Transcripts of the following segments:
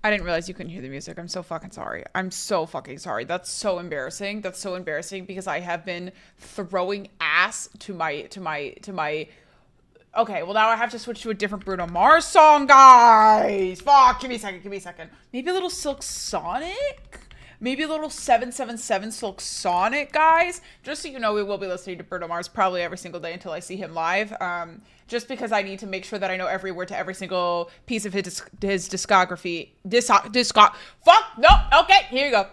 I didn't realize you couldn't hear the music. I'm so fucking sorry. I'm so fucking sorry. That's so embarrassing. That's so embarrassing because I have been throwing ass to my. Okay, well now I have to switch to a different Bruno Mars song, guys. Fuck, give me a second. Give me a second. Maybe a little Silk Sonic. Maybe a little 777 Silk Sonic, guys. Just so you know, we will be listening to Bruno Mars probably every single day until I see him live. Just because I need to make sure that I know every word to every single piece of his discography. Fuck, no, okay, here you go.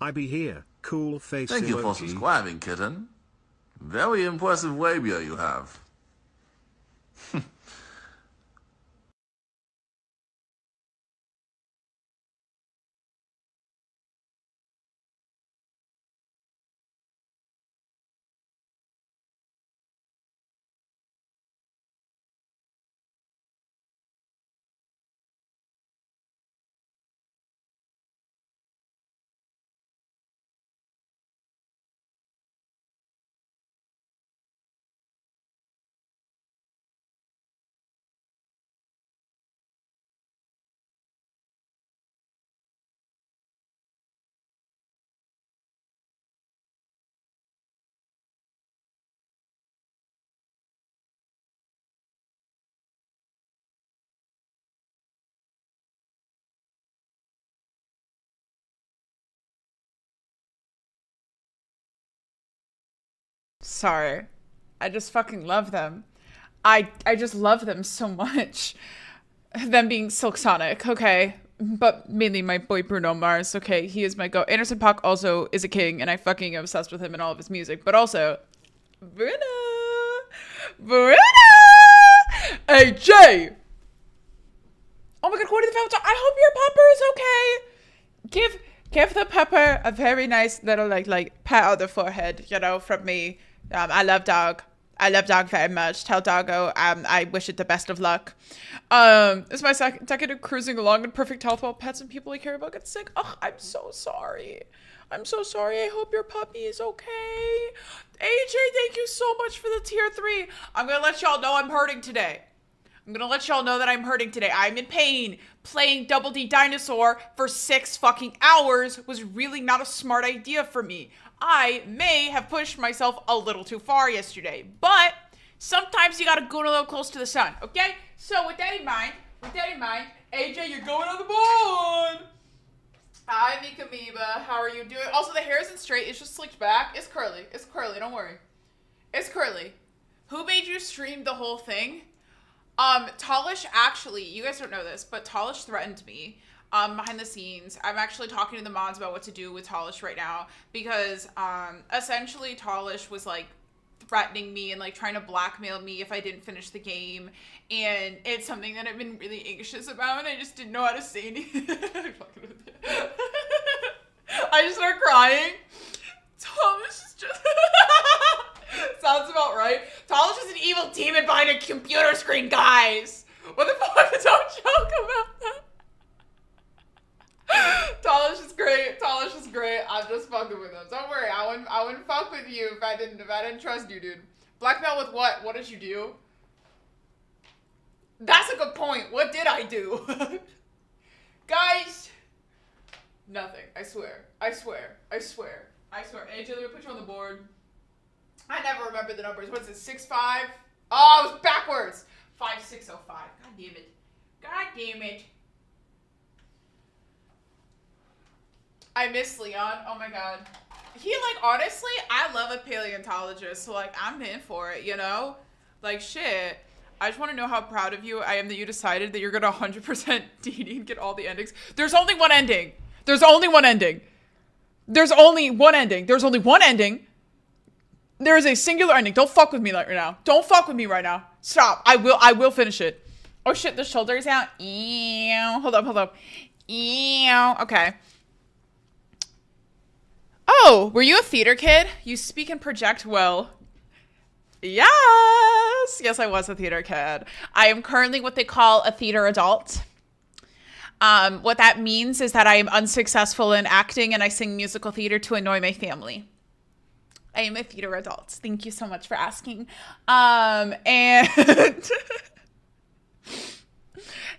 I be here, cool face Thank you for emoji. subscribing, kitten. Very impressive labia you have. Sorry. I just fucking love them. I just love them so much. Them being Silk Sonic, okay. But mainly my boy Bruno Mars, okay. He is my go. Anderson .Paak also is a king, and I fucking am obsessed with him and all of his music. But also, Bruno! Bruno! Hey, Jay! Oh my god, what did the fountain? I hope your pupper is okay. Give the pupper a very nice little like pat on the forehead, you know, from me. I love dog. I love dog very much. Tell doggo I wish it the best of luck. This is my second decade of cruising along in perfect health while pets and people I care about get sick. Ugh, I'm so sorry. I'm so sorry. I hope your puppy is okay. AJ, thank you so much for the tier 3. I'm gonna let y'all know I'm hurting today. I'm gonna let y'all know that I'm hurting today. I'm in pain. Playing Double D Dinosaur for 6 fucking hours was really not a smart idea for me. I may have pushed myself a little too far yesterday, but sometimes you gotta go a little close to the sun, okay? So with that in mind, AJ, you're going on the board. Hi, Mikamiba. How are you doing? Also, the hair isn't straight. It's just slicked back. It's curly. It's curly. Don't worry. It's curly. Who made you stream the whole thing? Talish actually, you guys don't know this, but Talish threatened me, behind the scenes. I'm actually talking to the mods about what to do with Talish right now because, essentially Talish was like threatening me and like trying to blackmail me if I didn't finish the game. And it's something that I've been really anxious about and I just didn't know how to say anything. I just start crying. Talish is just... Sounds about right. Talish is an evil demon behind a computer screen, guys. What the fuck? Don't joke about that. Talish is great. Talish is great. I'm just fucking with him. Don't worry. I wouldn't fuck with you if I didn't trust you, dude. Blackmail with what? What did you do? That's a good point. What did I do? Guys, nothing. I swear. I swear. I swear. I swear. AJ, let me put you on the board. I never remember the numbers. What is it? 6'5"? Oh, it was backwards. 5605. God damn it. God damn it. I miss Leon. Oh my god. he like honestly, I love a paleontologist, so like I'm in for it, you know? Like shit. I just want to know how proud of you I am that you decided that you're gonna 100% DD and get all the endings. There's only one ending. There's only one ending. There's only one ending. There's only one ending. There is a singular ending. Don't fuck with me right now. Don't fuck with me right now. Stop. I will finish it. Oh shit, the shoulder is out. Ew. Hold up. Ew. Okay. Oh, were you a theater kid? You speak and project well. Yes, I was a theater kid. I am currently what they call a theater adult. What that means is that I am unsuccessful in acting and I sing musical theater to annoy my family. I am a theater adult. Thank you so much for asking. And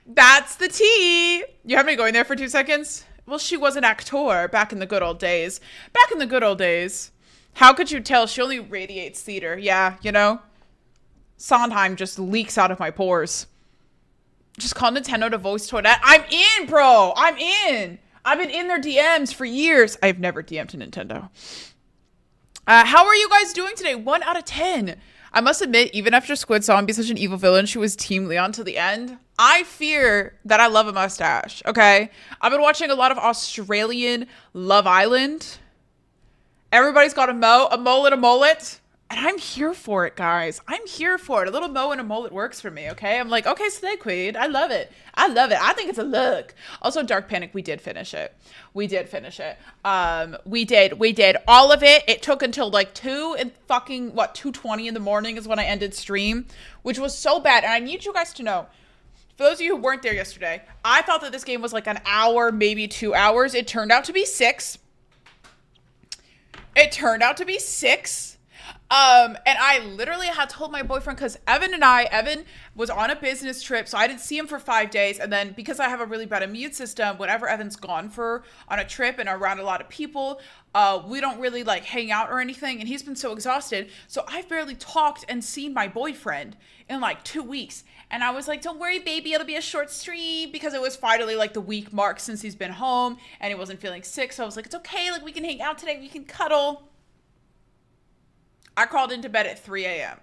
that's the tea. You have me going there for 2 seconds? Well, she was an actor back in the good old days. Back in the good old days. How could you tell? She only radiates theater. Yeah, you know? Sondheim just leaks out of my pores. Just call Nintendo to voice Toadette. I'm in, bro. I'm in. I've been in their DMs for years. I've never DM'd to Nintendo. How are you guys doing today? 1 out of 10. I must admit, even after Squid saw him be such an evil villain, she was Team Leon to the end. I fear that I love a mustache, okay? I've been watching a lot of Australian Love Island. Everybody's got a mole and a mullet. And I'm here for it, guys. I'm here for it. A little mo and a mullet works for me, okay? I'm like, okay, Slay Queen. I love it. I think it's a look. Also, Dark Panic, we did finish it. We did. All of it. It took until like 2:20 in the morning is when I ended stream, which was so bad. And I need you guys to know, for those of you who weren't there yesterday, I thought that this game was like an hour, maybe 2 hours. It turned out to be 6. And I literally had told my boyfriend, because Evan was on a business trip, so I didn't see him for 5 days. And then because I have a really bad immune system, whenever Evan's gone on a trip and around a lot of people, we don't really like hang out or anything. And he's been so exhausted. So I've barely talked and seen my boyfriend in like 2 weeks. And I was like, don't worry, baby, it'll be a short stream, because it was finally like the week mark since he's been home and he wasn't feeling sick. So I was like, it's okay. Like we can hang out today. We can cuddle. I crawled into bed at 3 a.m.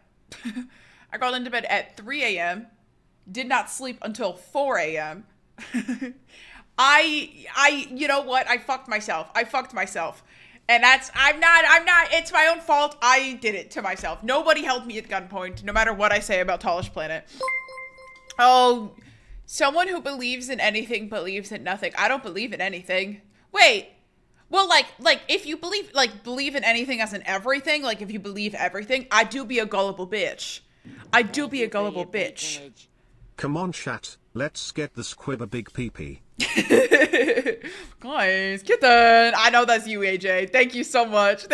I crawled into bed at 3 a.m. Did not sleep until 4 a.m. You know what? I fucked myself. And I'm not, it's my own fault. I did it to myself. Nobody held me at gunpoint, no matter what I say about Tallish Planet. Oh, someone who believes in anything believes in nothing. I don't believe in anything. Wait. Well, like if you believe in anything as in everything, like if you believe everything, I do be a gullible bitch. Come on, chat. Let's get the squib a big pee-pee. Guys, kitten. I know that's you, AJ. Thank you so much.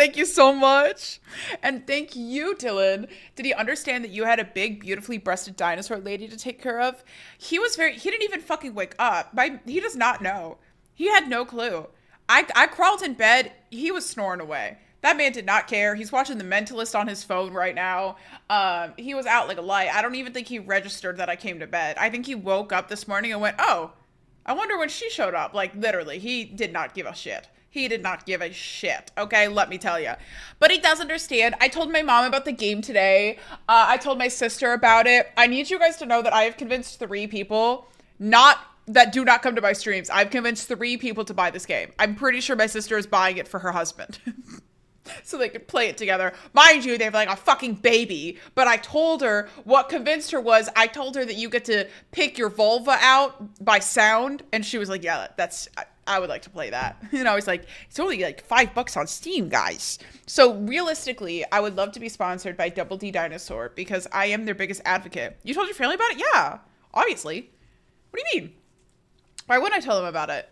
And thank you, Dylan. Did he understand that you had a big, beautifully breasted dinosaur lady to take care of? He didn't even fucking wake up. He does not know. He had no clue. I crawled in bed. He was snoring away. That man did not care. He's watching The Mentalist on his phone right now. He was out like a light. I don't even think he registered that I came to bed. I think he woke up this morning and went, oh, I wonder when she showed up. Like, literally, he did not give a shit. Okay, let me tell you. But he does understand. I told my mom about the game today. I told my sister about it. I need you guys to know that I have convinced 3 people that do not come to my streams. I've convinced 3 people to buy this game. I'm pretty sure my sister is buying it for her husband. So they could play it together. Mind you, they have like a fucking baby. But I told her, what convinced her was, I told her that you get to pick your vulva out by sound. And she was like, yeah, I would like to play that. And I was like, it's only like $5 on Steam, guys. So realistically, I would love to be sponsored by Double D Dinosaur, because I am their biggest advocate. You told your family about it? Yeah, obviously. What do you mean? Why wouldn't I tell them about it?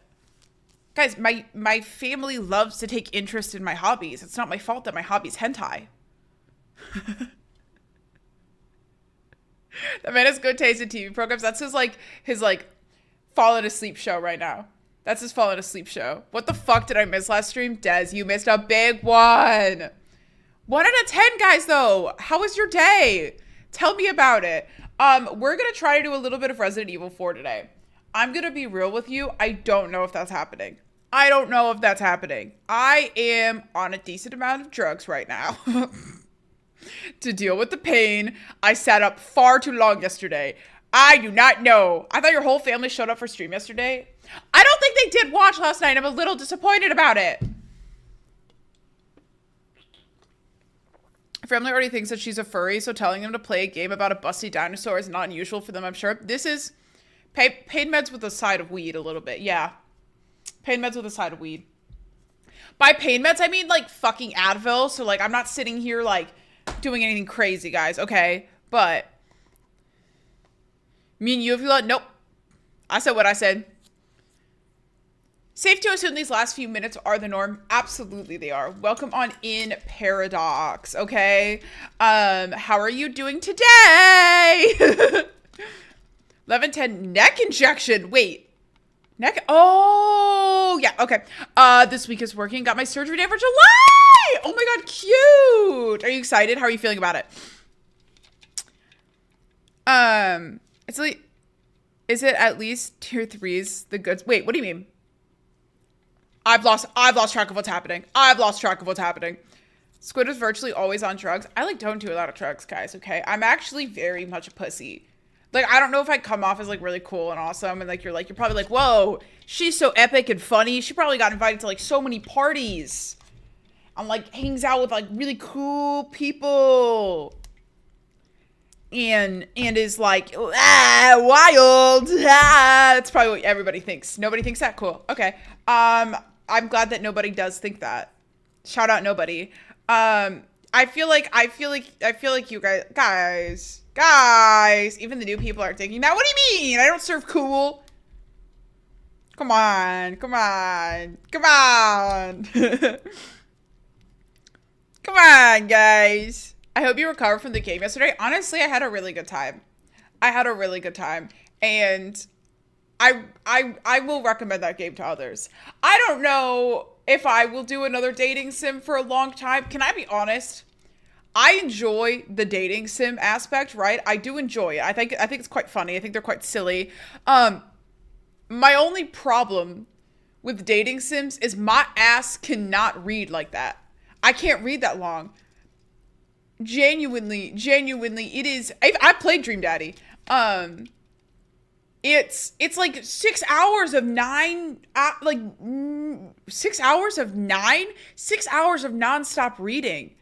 Guys, my family loves to take interest in my hobbies. It's not my fault that my hobby's hentai. That man has good taste in TV programs. That's his falling asleep show right now. That's his falling asleep show. What the fuck did I miss last stream? Des, you missed a big one. 1 out of 10, guys, though. How was your day? Tell me about it. We're going to try to do a little bit of Resident Evil 4 today. I'm going to be real with you. I don't know if that's happening. I don't know if that's happening. I am on a decent amount of drugs right now to deal with the pain. I sat up far too long yesterday. I do not know. I thought your whole family showed up for stream yesterday. I don't think they did watch last night. I'm a little disappointed about it. Family already thinks that she's a furry, so telling them to play a game about a busty dinosaur is not unusual for them, I'm sure. This is pain meds with a side of weed a little bit. Yeah. Pain meds with a side of weed. By pain meds, I mean like fucking Advil. So like I'm not sitting here like doing anything crazy, guys. Okay. But me and you, if you let, nope. I said what I said. Safe to assume these last few minutes are the norm. Absolutely they are. Welcome on in, Paradox. Okay. How are you doing today? 11:10 neck injection. Wait. Neck? Oh, yeah. Okay. This week is working. Got my surgery day for July. Oh my God. Cute. Are you excited? How are you feeling about it? It's like, is it at least tier 3's the goods? Wait, what do you mean? I've lost track of what's happening. Squid is virtually always on drugs. I like don't do a lot of drugs, guys. Okay. I'm actually very much a pussy. Like, I don't know if I come off as, like, really cool and awesome. And, like, you're probably like, whoa, she's so epic and funny. She probably got invited to, like, so many parties. And, like, hangs out with, like, really cool people. And is, like, wild. That's probably what everybody thinks. Nobody thinks that? Cool. Okay. I'm glad that nobody does think that. Shout out nobody. I feel like you guys, even the new people are thinking that. What do you mean? I don't serve cool. Come on. Come on, guys. I hope you recovered from the game yesterday. Honestly, I had a really good time. And I will recommend that game to others. I don't know if I will do another dating sim for a long time. Can I be honest? I enjoy the dating sim aspect, right? I do enjoy it. I think it's quite funny. I think they're quite silly. My only problem with dating sims is my ass cannot read like that. I can't read that long. Genuinely, it is. I played Dream Daddy. It's like 6 hours of 6 hours of nonstop reading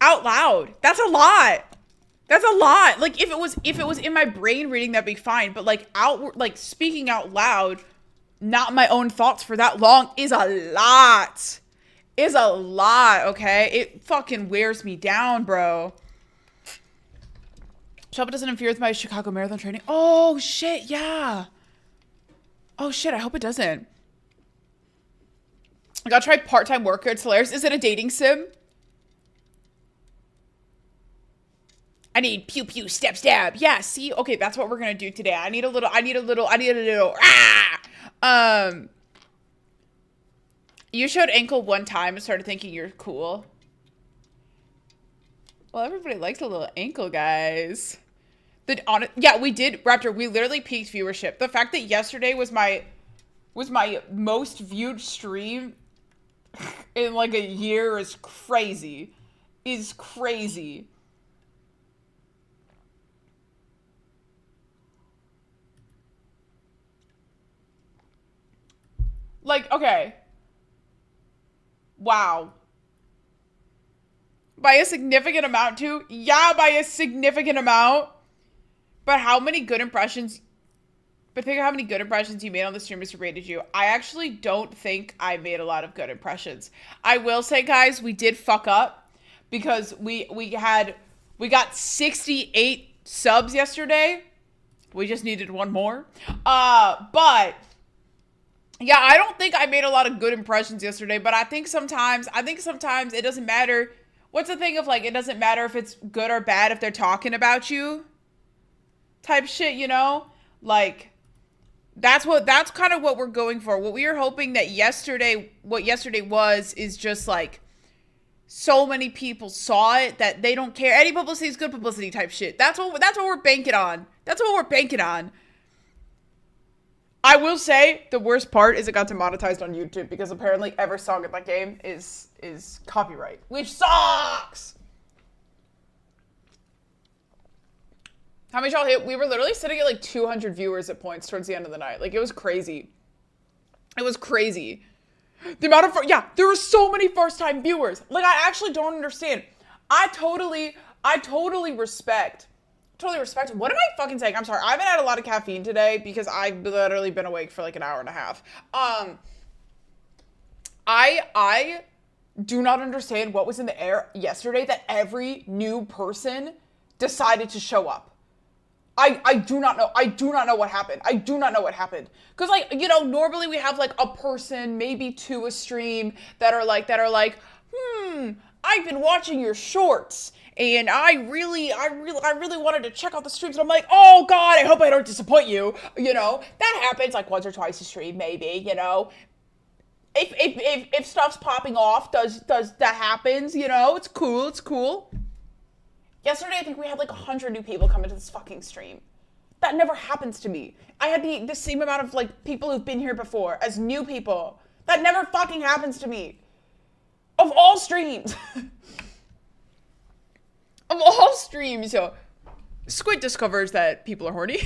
out loud. That's a lot. Like if it was in my brain reading, that'd be fine. But like speaking out loud, not my own thoughts for that long is a lot. Okay, it fucking wears me down, bro. Shelby doesn't interfere with my Chicago Marathon training. Oh shit, yeah. Oh shit, I hope it doesn't. I gotta try part-time worker. It's hilarious. Is it a dating sim? I need pew pew stab stab. Yeah, see? Okay, that's what we're gonna do today. I need a little You showed ankle one time and started thinking you're cool. Well, everybody likes a little ankle, guys. Yeah, we did, Raptor. We literally peaked viewership. The fact that yesterday was my most viewed stream in like a year is crazy. Like, okay. Wow. By a significant amount too? Yeah, by a significant amount. But how many good impressions... But think of how many good impressions you made on the stream as rated you. I actually don't think I made a lot of good impressions. I will say, guys, we did fuck up. Because we got 68 subs yesterday. We just needed one more. But... Yeah, I don't think I made a lot of good impressions yesterday, but I think sometimes it doesn't matter. What's the thing of like, it doesn't matter if it's good or bad if they're talking about you type shit, you know? Like, that's kind of what we're going for. What we are hoping that yesterday was is just like, so many people saw it that they don't care. Any publicity is good publicity type shit. That's what we're banking on. I will say the worst part is it got demonetized on YouTube because apparently every song in that game is copyright, which sucks. How many y'all hit? We were literally sitting at like 200 viewers at points towards the end of the night. Like, it was crazy. It was crazy. The amount of, there were so many first-time viewers. Like, I actually don't understand. I totally respect. What am I fucking saying? I'm sorry. I haven't had a lot of caffeine today because I've literally been awake for like an hour and a half. I do not understand what was in the air yesterday that every new person decided to show up. I do not know. I do not know what happened. Because, like, you know, normally we have, like, a person, maybe two a stream that are like, I've been watching your shorts, and I really wanted to check out the streams, and I'm like, oh, God, I hope I don't disappoint you, you know? That happens, like, once or twice a stream, maybe, you know? If stuff's popping off, does that happens, you know? It's cool. Yesterday, I think we had like 100 new people come into this fucking stream. That never happens to me. I had the same amount of like people who've been here before as new people. That never fucking happens to me. Of all streams. So Squid discovers that people are horny.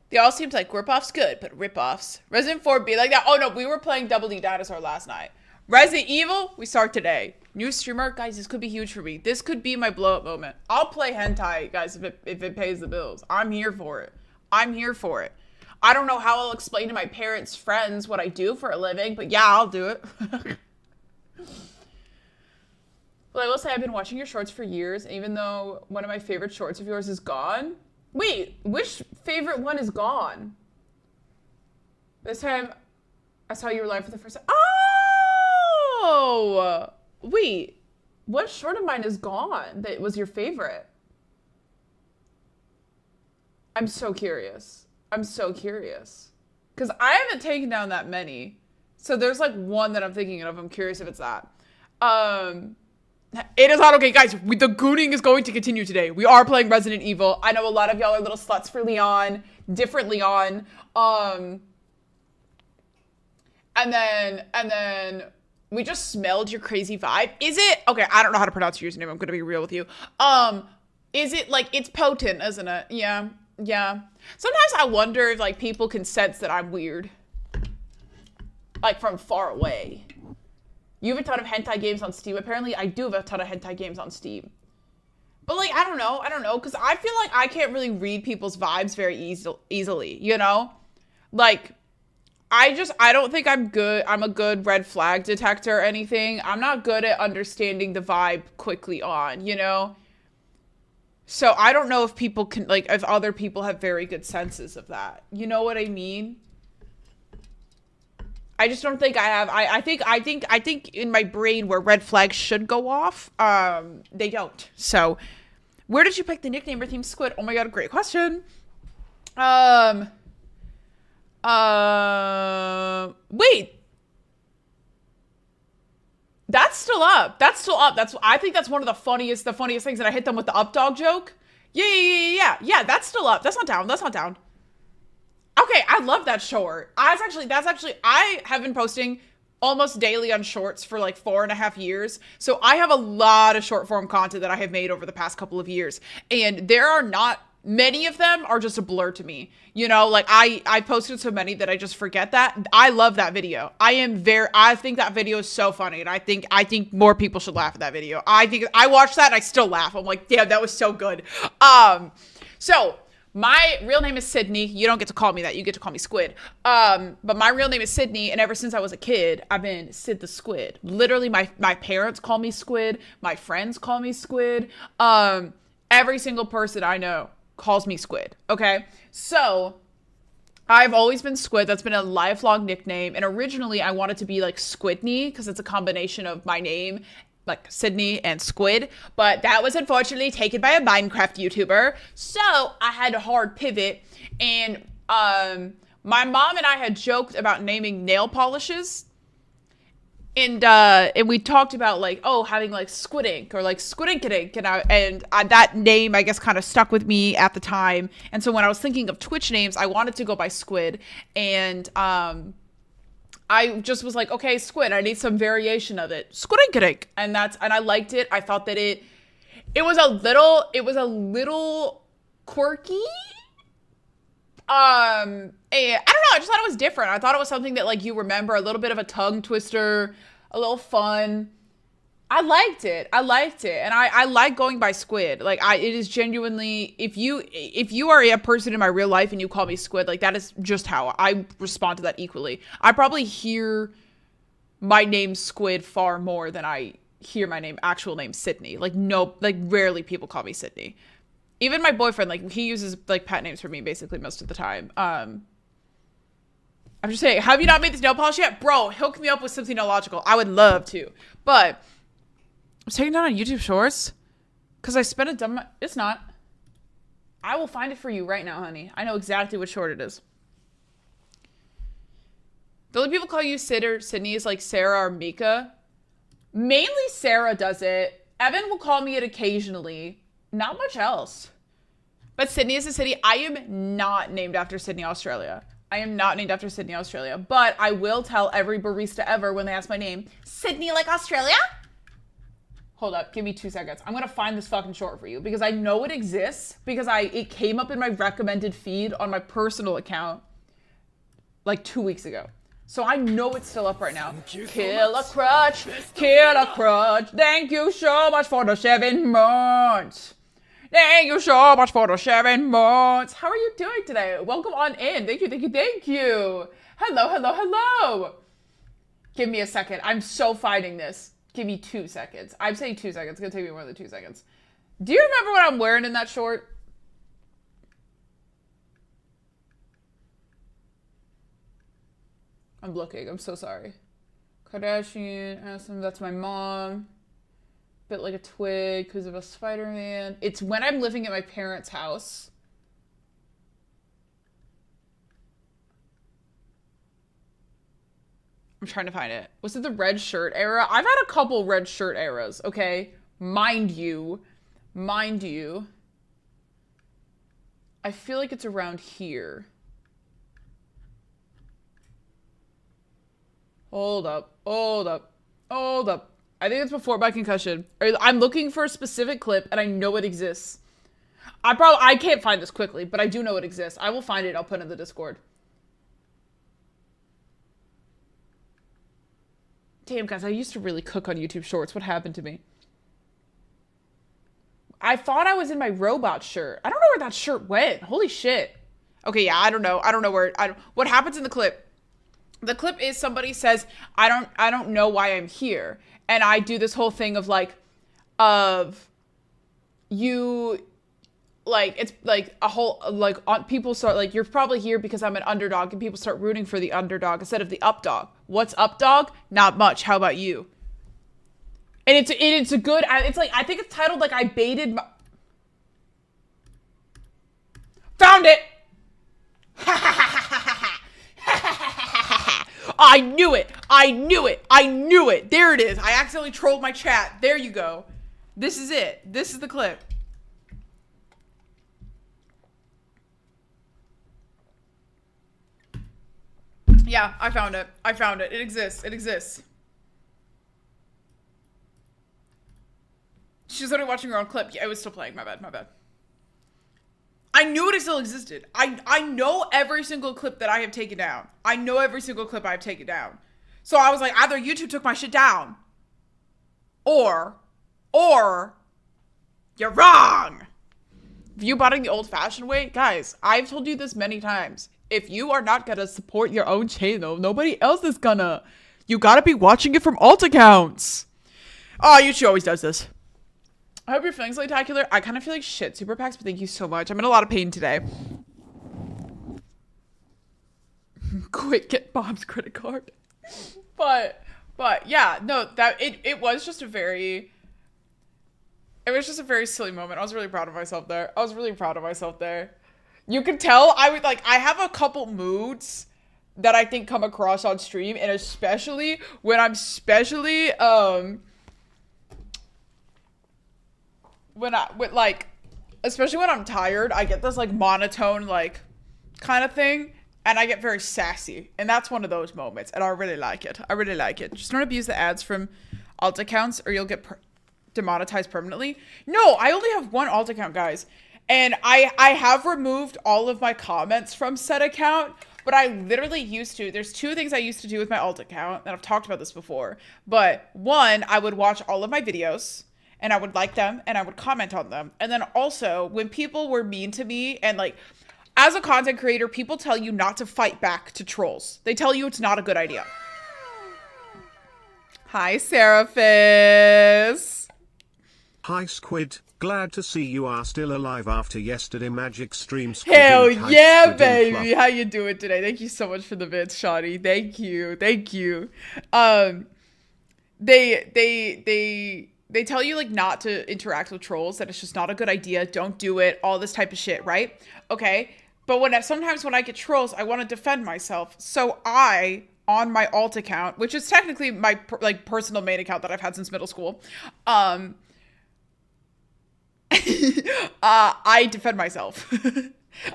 They all seemed like rip-offs good, but rip-offs. Resident 4 be like that. Oh no, we were playing Double D Dinosaur last night. Resident Evil, we start today. New streamer, guys, this could be huge for me. This could be my blow-up moment. I'll play hentai, guys, if it pays the bills. I'm here for it. I don't know how I'll explain to my parents' friends what I do for a living, but yeah, I'll do it. Well, I will say I've been watching your shorts for years, even though one of my favorite shorts of yours is gone. Wait, which favorite one is gone? This time, I saw you were live for the first time. Oh! Wait, what short of mine is gone that was your favorite? I'm so curious. Because I haven't taken down that many. So there's like one that I'm thinking of. I'm curious if it's that. It is not okay, guys. The gooning is going to continue today. We are playing Resident Evil. I know a lot of y'all are little sluts for Leon. Different Leon. And then we just smelled your crazy vibe. Is it? Okay, I don't know how to pronounce your username. I'm going to be real with you. Is it like, it's potent, isn't it? Yeah. Sometimes I wonder if like people can sense that I'm weird. Like from far away. You have a ton of hentai games on Steam. Apparently, I do have a ton of hentai games on Steam. But like, I don't know. Because I feel like I can't really read people's vibes very easily, you know? Like, I don't think I'm a good red flag detector or anything. I'm not good at understanding the vibe quickly on, you know? So I don't know if people can, like, if other people have very good senses of that. You know what I mean? I just don't think I have. I think in my brain where red flags should go off, they don't. So, where did you pick the nickname or theme Squid? Oh my god, great question. Wait. That's still up. I think that's one of the funniest things that I hit them with the up dog joke. Yeah, that's still up. That's not down. Okay, I love that short. That's actually, I have been posting almost daily on shorts for like 4.5 years. So I have a lot of short form content that I have made over the past couple of years. And there are not, many of them are just a blur to me. You know, like I posted so many that I just forget that. I love that video. I think that video is so funny. And I think more people should laugh at that video. I watched that and I still laugh. I'm like, damn, that was so good. So my real name is Sydney. You don't get to call me that. You get to call me Squid. But my real name is Sydney, and ever since I was a kid, I've been Sid the Squid. Literally, my parents call me Squid. My friends call me Squid. Every single person I know calls me Squid. Okay? So, I've always been Squid. That's been a lifelong nickname. And originally, I wanted to be like Squidney, because it's a combination of my name, like Sydney and Squid, but that was unfortunately taken by a Minecraft YouTuber. So I had a hard pivot, and my mom and I had joked about naming nail polishes. And we talked about like, oh, having like Squidink or like Squidinkidink, and that name I guess kind of stuck with me at the time. And so when I was thinking of Twitch names, I wanted to go by Squid, and I just was like, okay, Squid, I need some variation of it, Squidinkidink, and I liked it. I thought that it was a little quirky. And I don't know. I just thought it was different. I thought it was something that like you remember, a little bit of a tongue twister, a little fun. I liked it. And I like going by Squid. Like it is genuinely, if you are a person in my real life and you call me Squid, like that is just how I respond to that equally. I probably hear my name Squid far more than I hear my actual name Sydney. Like no, like rarely people call me Sydney. Even my boyfriend, like, he uses, like, pet names for me, basically, most of the time. I'm just saying, have you not made this nail polish yet? Bro, hook me up with something illogical. I would love to. But, I'm taking that on YouTube Shorts. Because I spent a dumb... It's not. I will find it for you right now, honey. I know exactly what short it is. The only people call you Sid or Sydney is, like, Sarah or Mika. Mainly Sarah does it. Evan will call me it occasionally. Not much else. But Sydney is a city. I am not named after Sydney, Australia. I am not named after Sydney, Australia. But I will tell every barista ever when they ask my name, Sydney like Australia? Hold up. Give me 2 seconds. I'm going to find this fucking short for you because I know it exists because it came up in my recommended feed on my personal account like 2 weeks ago. So I know it's still up right now. Killer Crutch. Thank you so much for the 7 months. Thank you so much for the 7 months. How are you doing today? Welcome on in. Thank you. Hello. Give me a second. I'm so fighting this. Give me 2 seconds. I'm saying 2 seconds. It's going to take me more than 2 seconds. Do you remember what I'm wearing in that short? I'm looking. I'm so sorry. Kardashian, awesome. That's my mom. Bit like a twig because of a Spider-Man. It's when I'm living at my parents' house. I'm trying to find it. Was it the red shirt era? I've had a couple red shirt eras, okay? Mind you. I feel like it's around here. Hold up. I think it's before my concussion. I'm looking for a specific clip, and I know it exists. I can't find this quickly, but I do know it exists. I will find it. I'll put it in the Discord. Damn, guys, I used to really cook on YouTube Shorts. What happened to me? I thought I was in my robot shirt. I don't know where that shirt went. Holy shit. Okay, yeah, I don't know. What happens in the clip? The clip is somebody says, I don't know why I'm here. And I do this whole thing of it's like a whole, like, people start, like, you're probably here because I'm an underdog, and people start rooting for the underdog instead of the up dog. What's up, dog? Not much. How about you? And it's a good, it's like, I think it's titled, like, I baited my... Found it! I knew it. There it is. I accidentally trolled my chat. There you go. This is it. This is the clip. Yeah, I found it. It exists. She's only watching her own clip. Yeah, it was still playing. My bad. I knew it still existed. I know every single clip that I have taken down. So I was like, either YouTube took my shit down, or you're wrong. View botting the old-fashioned way? Guys, I've told you this many times. If you are not gonna support your own channel, nobody else is gonna. You gotta be watching it from alt accounts. Oh, YouTube always does this. I hope you're feeling spectacular. I kind of feel like shit, Super Packs, but thank you so much. I'm in a lot of pain today. Quick, get Bob's credit card. But yeah, no, it was just a very silly moment. I was really proud of myself there. You could tell I have a couple moods that I think come across on stream, and especially when I'm especially when I'm tired, I get this like monotone like kind of thing, and I get very sassy, and that's one of those moments, and I really like it. I really like it. Just don't abuse the ads from alt accounts, or you'll get demonetized permanently. No, I only have one alt account, guys, and I have removed all of my comments from said account. But I literally used to. There's two things I used to do with my alt account, and I've talked about this before. But one, I would watch all of my videos, and I would like them, and I would comment on them. And then also, when people were mean to me, and like, as a content creator, people tell you not to fight back to trolls. They tell you it's not a good idea. Hi, Seraphis. Hi, Squid. Glad to see you are still alive after yesterday magic stream. Hell yeah, baby. How you doing today? Thank you so much for the bits, Shoddy. Thank you. Thank you. They tell you like not to interact with trolls, that it's just not a good idea. Don't do it. All this type of shit, right? Okay. But sometimes when I get trolls, I want to defend myself. So on my alt account, which is technically my personal main account that I've had since middle school, I defend myself.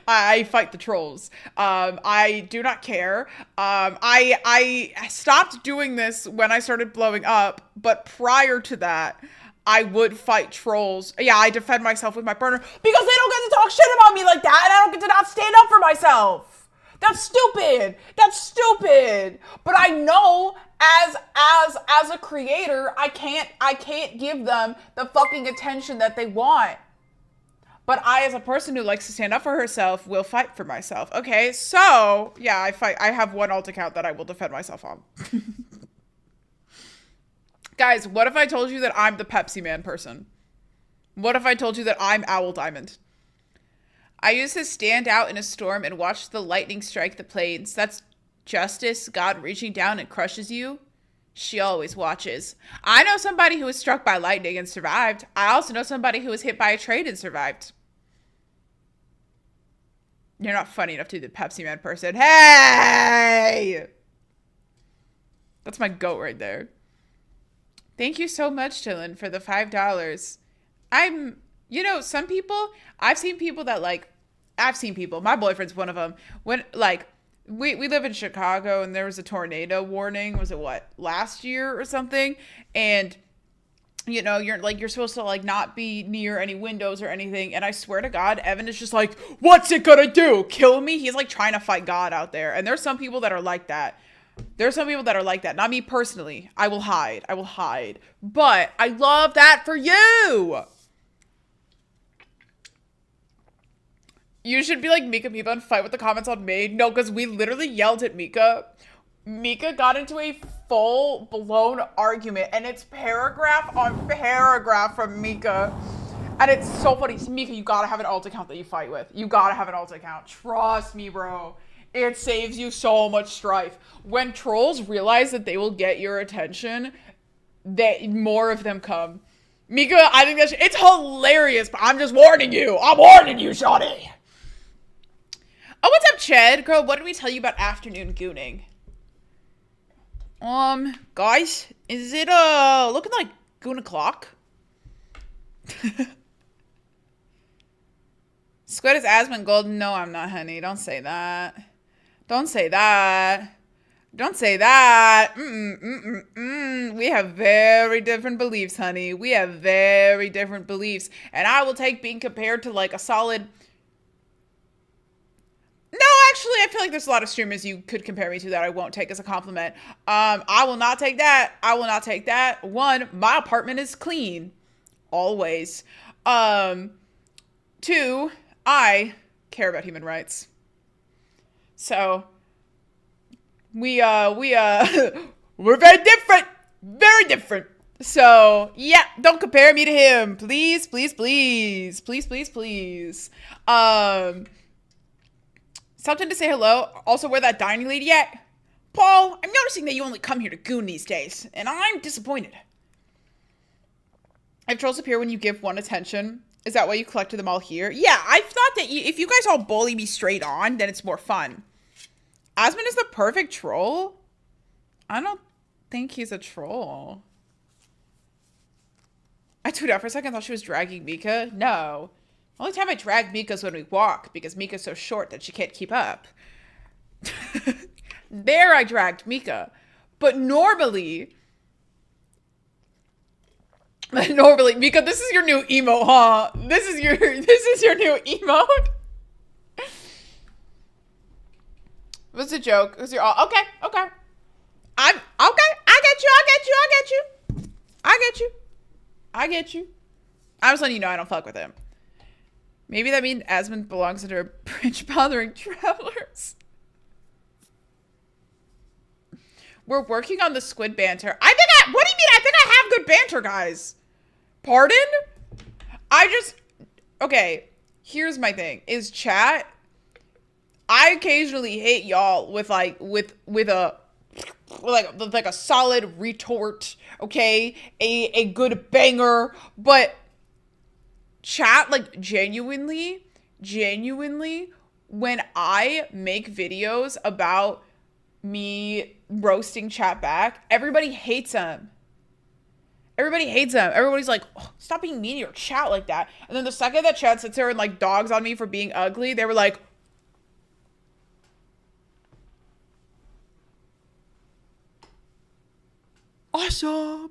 I fight the trolls. I do not care. I stopped doing this when I started blowing up, but prior to that, I would fight trolls. Yeah, I defend myself with my burner because they don't get to talk shit about me like that, and I don't get to not stand up for myself. That's stupid. That's stupid. But I know as a creator, I can't give them the fucking attention that they want. But I, as a person who likes to stand up for herself, will fight for myself. Okay, so yeah, I fight. I have one alt account that I will defend myself on. Guys, what if I told you that I'm the Pepsi Man person? What if I told you that I'm Owl Diamond? I used to stand out in a storm and watch the lightning strike the plains. That's justice, God reaching down and crushes you. She always watches. I know somebody who was struck by lightning and survived. I also know somebody who was hit by a train and survived. You're not funny enough to be the Pepsi Man person. Hey! That's my goat right there. Thank you so much, Chillin, for the $5. Some people, I've seen people, my boyfriend's one of them, when, like, we live in Chicago, and there was a tornado warning, was it last year or something, and, you're supposed to, like, not be near any windows or anything, and I swear to God, Evan is just like, what's it gonna do, kill me? He's, like, trying to fight God out there, and there's some people that are like that. Not me personally. I will hide. But I love that for you. You should be like Mika Miba and fight with the comments on me. No, because we literally yelled at Mika. Mika got into a full-blown argument, and it's paragraph on paragraph from Mika. And it's so funny. Mika, you gotta have an alt account that you fight with. You gotta have an alt account. Trust me, bro. It saves you so much strife. When trolls realize that they will get your attention, more of them come. Mika, I think it's hilarious, but I'm just warning you. I'm warning you, shawty. Oh, what's up, Chad? Girl, what did we tell you about afternoon gooning? Guys, is it, looking like goon o'clock? Squid is asthma and golden. No, I'm not, honey. Don't say that. Don't say that. Don't say that. We have very different beliefs, honey. We have very different beliefs. And I will take being compared to like a solid... No, actually, I feel like there's a lot of streamers you could compare me to that I won't take as a compliment. I will not take that. I will not take that. One, my apartment is clean. Always. Two, I care about human rights. So, we're very different. Very different. So, yeah, don't compare me to him. Please, please, please. Please, please, please. Something to say hello. Also, where that dining lady at? Paul, I'm noticing that you only come here to goon these days, and I'm disappointed. If trolls appear when you give one attention, is that why you collected them all here? Yeah, I thought that if you guys all bully me straight on, then it's more fun. Asmund is the perfect troll? I don't think he's a troll. I tuned out for a second, thought she was dragging Mika. No. The only time I drag Mika is when we walk, because Mika's so short that she can't keep up. There I dragged Mika. But normally, Mika, this is your new emote, huh? This is your new emote? What's a joke? What's your all? Okay. I'm okay. I get you. I'm just letting you know I don't fuck with him. Maybe that means Asmund belongs under a bridge bothering travelers. We're working on the squid banter. What do you mean? I think I have good banter, guys. Pardon? Okay, here's my thing. Is chat, I occasionally hate y'all with a solid retort, okay? A good banger, but chat, like, genuinely, when I make videos about me roasting chat back, everybody hates them. Everybody's like, oh, stop being mean to your chat like that. And then the second that chat sits there and like dogs on me for being ugly, they were like, awesome.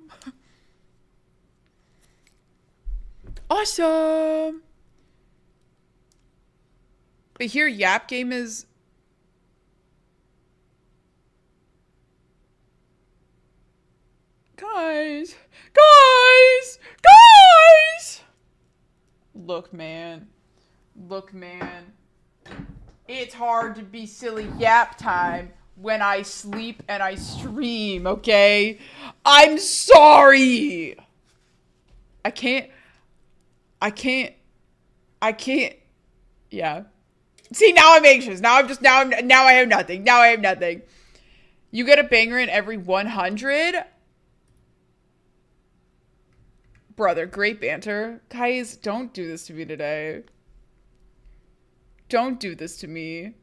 But here, Yap Game is... Guys! Look, man. It's hard to be silly Yap time when I sleep and I stream, okay? I'm sorry! I can't. Yeah. See, now I'm anxious. Now I have nothing. You get a banger in every 100. Brother, great banter. Guys, don't do this to me today. Don't do this to me.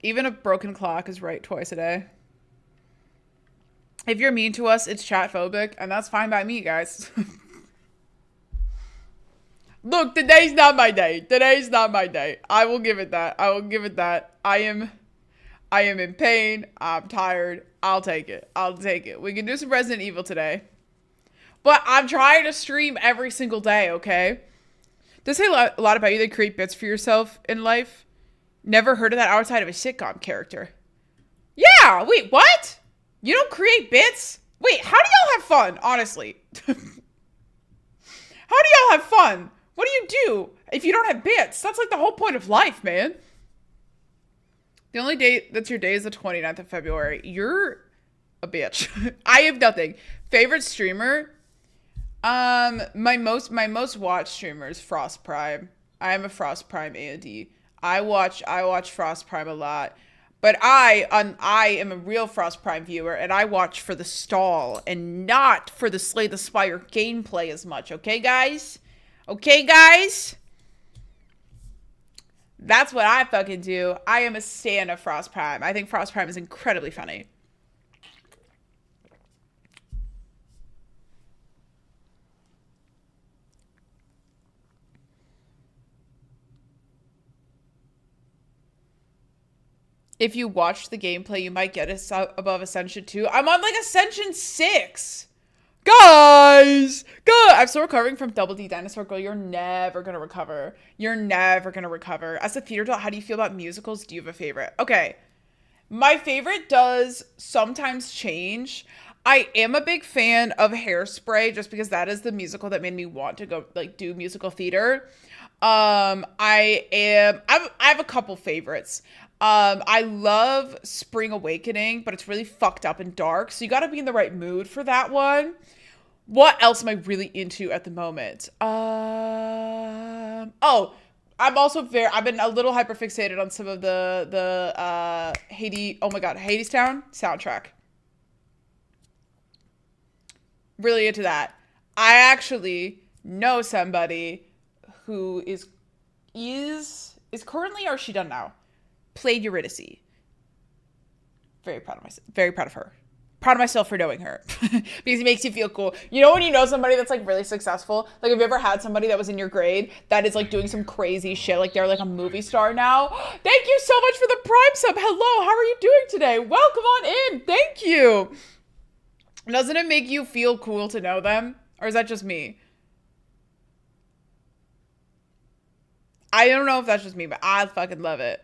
Even a broken clock is right twice a day. If you're mean to us, it's chat phobic, and that's fine by me, guys. Look, today's not my day. I will give it that. I am in pain. I'm tired. I'll take it. We can do some Resident Evil today. But I'm trying to stream every single day, okay? Does say a lot about you that create bits for yourself in life. Never heard of that outside of a sitcom character. Yeah, wait, what? You don't create bits? Wait, how do y'all have fun, honestly? How do y'all have fun? What do you do if you don't have bits? That's like the whole point of life, man. The only day that's your day is the 29th of February. You're a bitch. I have nothing. Favorite streamer? My most watched streamer is Frost Prime. I am a Frost Prime AOD. I watch Frost Prime a lot. But I am a real Frost Prime viewer, and I watch for the stall and not for the Slay the Spire gameplay as much. Okay, guys? That's what I fucking do. I am a stan of Frost Prime. I think Frost Prime is incredibly funny. If you watch the gameplay, you might get us above Ascension 2. I'm on like Ascension 6. Guys! I'm still recovering from Double D Dinosaur Girl. You're never gonna recover. As a theater doll, how do you feel about musicals? Do you have a favorite? Okay. My favorite does sometimes change. I am a big fan of Hairspray just because that is the musical that made me want to go like do musical theater. I have a couple favorites. I love Spring Awakening, but it's really fucked up and dark, so you gotta be in the right mood for that one. What else am I really into at the moment? Oh, I've been a little hyperfixated on some of the Hades, oh my god, Hades Town soundtrack. Really into that. I actually know somebody who is is currently, or is she done now? Played Eurydice. Very proud of myself. Very proud of her. Proud of myself for knowing her because it makes you feel cool. You know when you know somebody that's like really successful? Like, have you ever had somebody that was in your grade that is like doing some crazy shit? Like they're like a movie star now. Thank you so much for the Prime sub. Hello, how are you doing today? Welcome on in. Thank you. Doesn't it make you feel cool to know them? Or is that just me? I don't know if that's just me, but I fucking love it.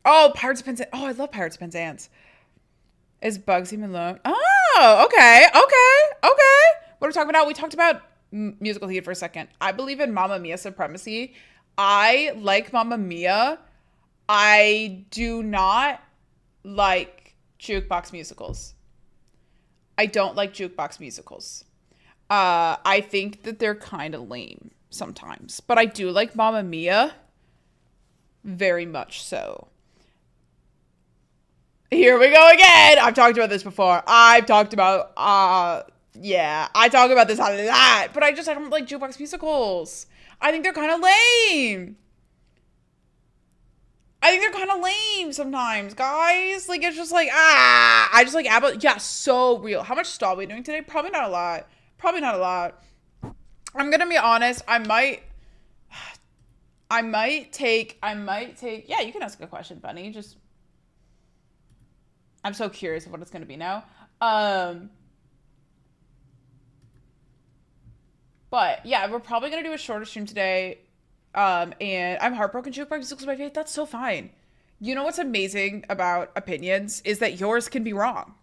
Oh, Pirates of Penzance. Oh, I love Pirates of Penzance. Is Bugsy Malone? Oh, okay. What are we talking about? We talked about musical theater for a second. I believe in Mamma Mia supremacy. I like Mamma Mia. I do not like jukebox musicals. I don't like jukebox musicals. I think that they're kind of lame sometimes. But I do like Mamma Mia. Very much so. Here we go again. I've talked about this before. I talk about this a lot. But I don't like jukebox musicals. I think they're kind of lame. Sometimes, guys. Like, it's just like, I just like ABBA. Yeah, so real. How much stall are we doing today? Probably not a lot. I'm gonna be honest. I might take, yeah, you can ask a question, Bunny. I'm so curious of what it's going to be now. But yeah, we're probably going to do a shorter stream today. And I'm heartbroken. Jukebox musicals my favorite. That's so fine. You know what's amazing about opinions is that yours can be wrong.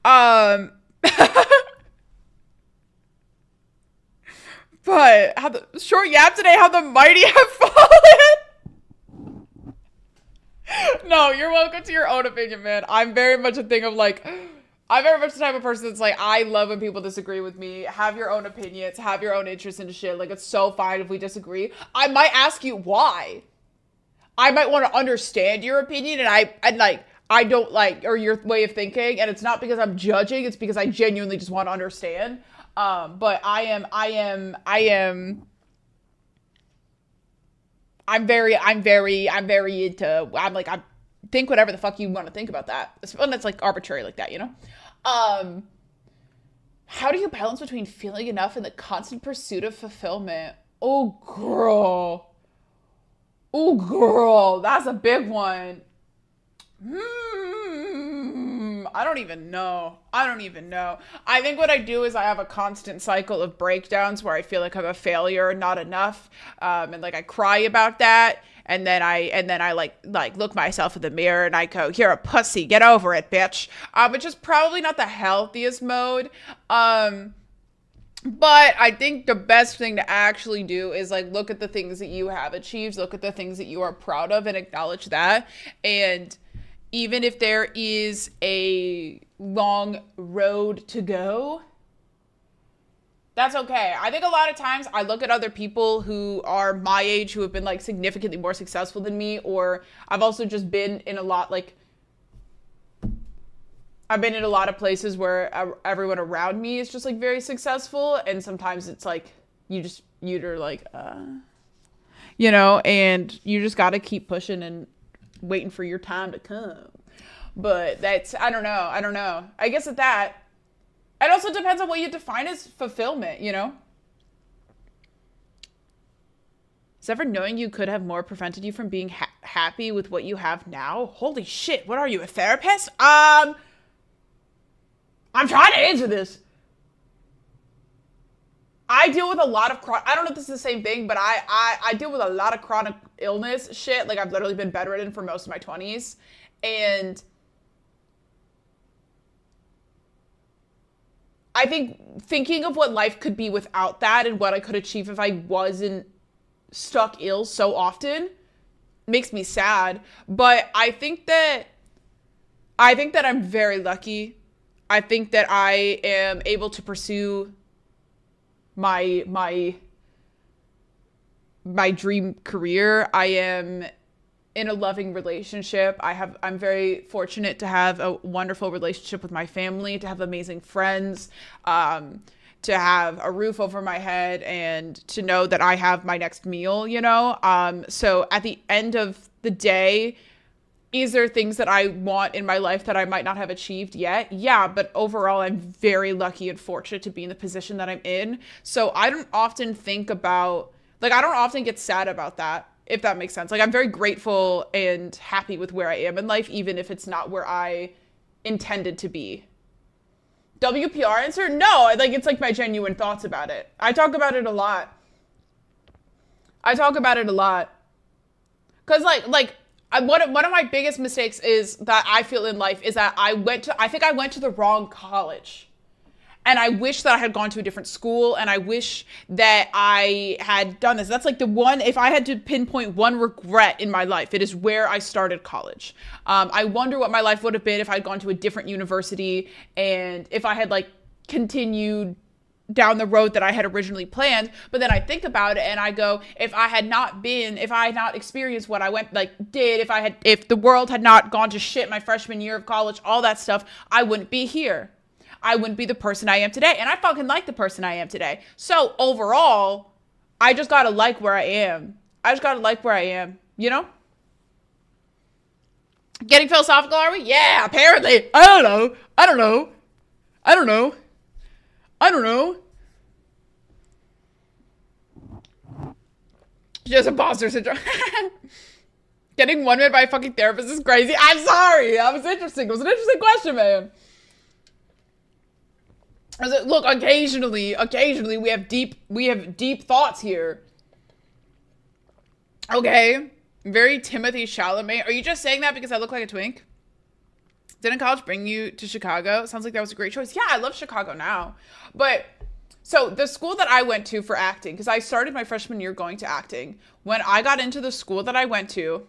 But how the short yap today, how the mighty have fallen. No, you're welcome to your own opinion, man. I'm very much a thing of like, I'm very much the type of person that's like, I love when people disagree with me. Have your own opinions, have your own interest in shit. Like, it's so fine if we disagree. I might ask you why. I might want to understand your opinion, and I don't like, or your way of thinking, and it's not because I'm judging, it's because I genuinely just want to understand. But I'm very into, I think whatever the fuck you want to think about that. It's fun. It's like arbitrary like that, you know? How do you balance between feeling enough and the constant pursuit of fulfillment? Oh, girl. That's a big one. I don't even know. I think what I do is I have a constant cycle of breakdowns where I feel like I'm a failure, not enough. And like I cry about that. And then I like look myself in the mirror and I go, you're a pussy. Get over it, bitch. Which is probably not the healthiest mode. But I think the best thing to actually do is like look at the things that you have achieved, look at the things that you are proud of and acknowledge that. And even if there is a long road to go, that's okay. I think a lot of times I look at other people who are my age who have been like significantly more successful than me, or I've also just been in a lot of places where everyone around me is just like very successful, and sometimes it's like you're like you know, and you just got to keep pushing and waiting for your time to come. But that's, I don't know. I guess at that, it also depends on what you define as fulfillment, you know? Has ever knowing you could have more prevented you from being happy with what you have now? Holy shit, what are you, a therapist? I'm trying to answer this. I deal with a lot of I don't know if this is the same thing, but I deal with a lot of chronic illness shit. Like, I've literally been bedridden for most of my 20s. And I think thinking of what life could be without that and what I could achieve if I wasn't stuck ill so often makes me sad. But I think that I'm very lucky. I think that I am able to pursue my dream career. I am in a loving relationship. I'm very fortunate to have a wonderful relationship with my family, to have amazing friends, to have a roof over my head and to know that I have my next meal, you know? So at the end of the day, is there things that I want in my life that I might not have achieved yet? Yeah, but overall, I'm very lucky and fortunate to be in the position that I'm in. So I don't often think about, like, I don't often get sad about that, if that makes sense. Like, I'm very grateful and happy with where I am in life, even if it's not where I intended to be. WPR answer? No, like, it's like my genuine thoughts about it. I talk about it a lot. Cause one of my biggest mistakes is that I feel in life is that I think I went to the wrong college. And I wish that I had gone to a different school, and I wish that I had done this. That's like the one, if I had to pinpoint one regret in my life, it is where I started college. I wonder what my life would have been if I'd gone to a different university and if I had like continued down the road that I had originally planned. But then I think about it and I go, if I had not experienced what I if the world had not gone to shit my freshman year of college, all that stuff, I wouldn't be here. I wouldn't be the person I am today. And I fucking like the person I am today. So overall, I just gotta like where I am. You know? Getting philosophical, are we? Yeah, apparently. I don't know. Just imposter syndrome. Getting one-man by a fucking therapist is crazy. I'm sorry. That was interesting. It was an interesting question, man. Look, occasionally we have deep thoughts here. Okay. Very Timothy Chalamet. Are you just saying that because I look like a twink? Didn't college bring you to Chicago? Sounds like that was a great choice. Yeah, I love Chicago now. But so the school that I went to for acting, because I started my freshman year going to acting. When I got into the school that I went to,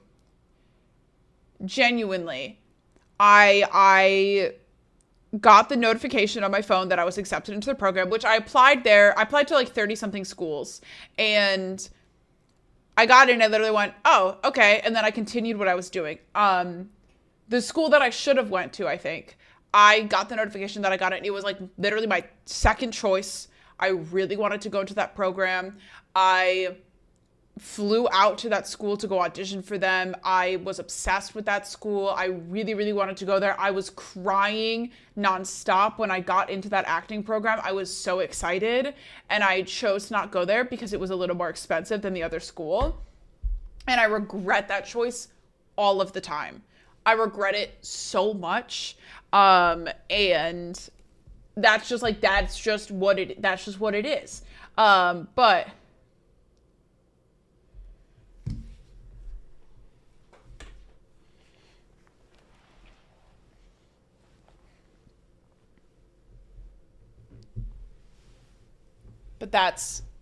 genuinely, I got the notification on my phone that I was accepted into the program, which I applied there. I applied to like 30 something schools, and I got in. I literally went, oh, okay. And then I continued what I was doing. The school that I should have went to, I think, I got the notification that I got it. It was like literally my second choice. I really wanted to go into that program. I flew out to that school to go audition for them. I was obsessed with that school. I really, really wanted to go there. I was crying nonstop when I got into that acting program. I was so excited, and I chose to not go there because it was a little more expensive than the other school. And I regret that choice all of the time. I regret it so much. And that's just what it is. But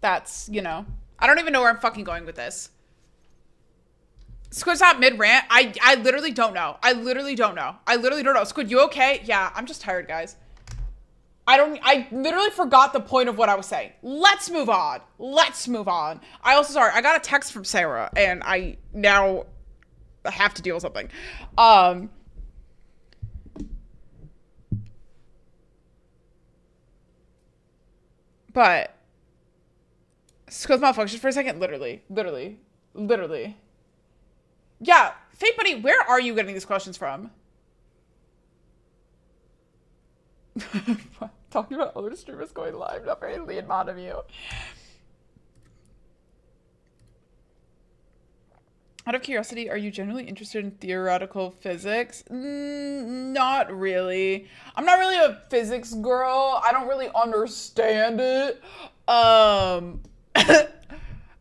that's, you know, I don't even know where I'm fucking going with this. Squid's not mid-rant. I literally don't know. I literally don't know. Squid, you okay? Yeah, I'm just tired, guys. I literally forgot the point of what I was saying. Let's move on. I got a text from Sarah, and I now have to deal with something. But Squid's malfunctioned for a second. Literally. Yeah, Fate Buddy, where are you getting these questions from? Talking about other streamers going live, not very lean mod of you. Out of curiosity, are you generally interested in theoretical physics? Not really. I'm not really a physics girl. I don't really understand it.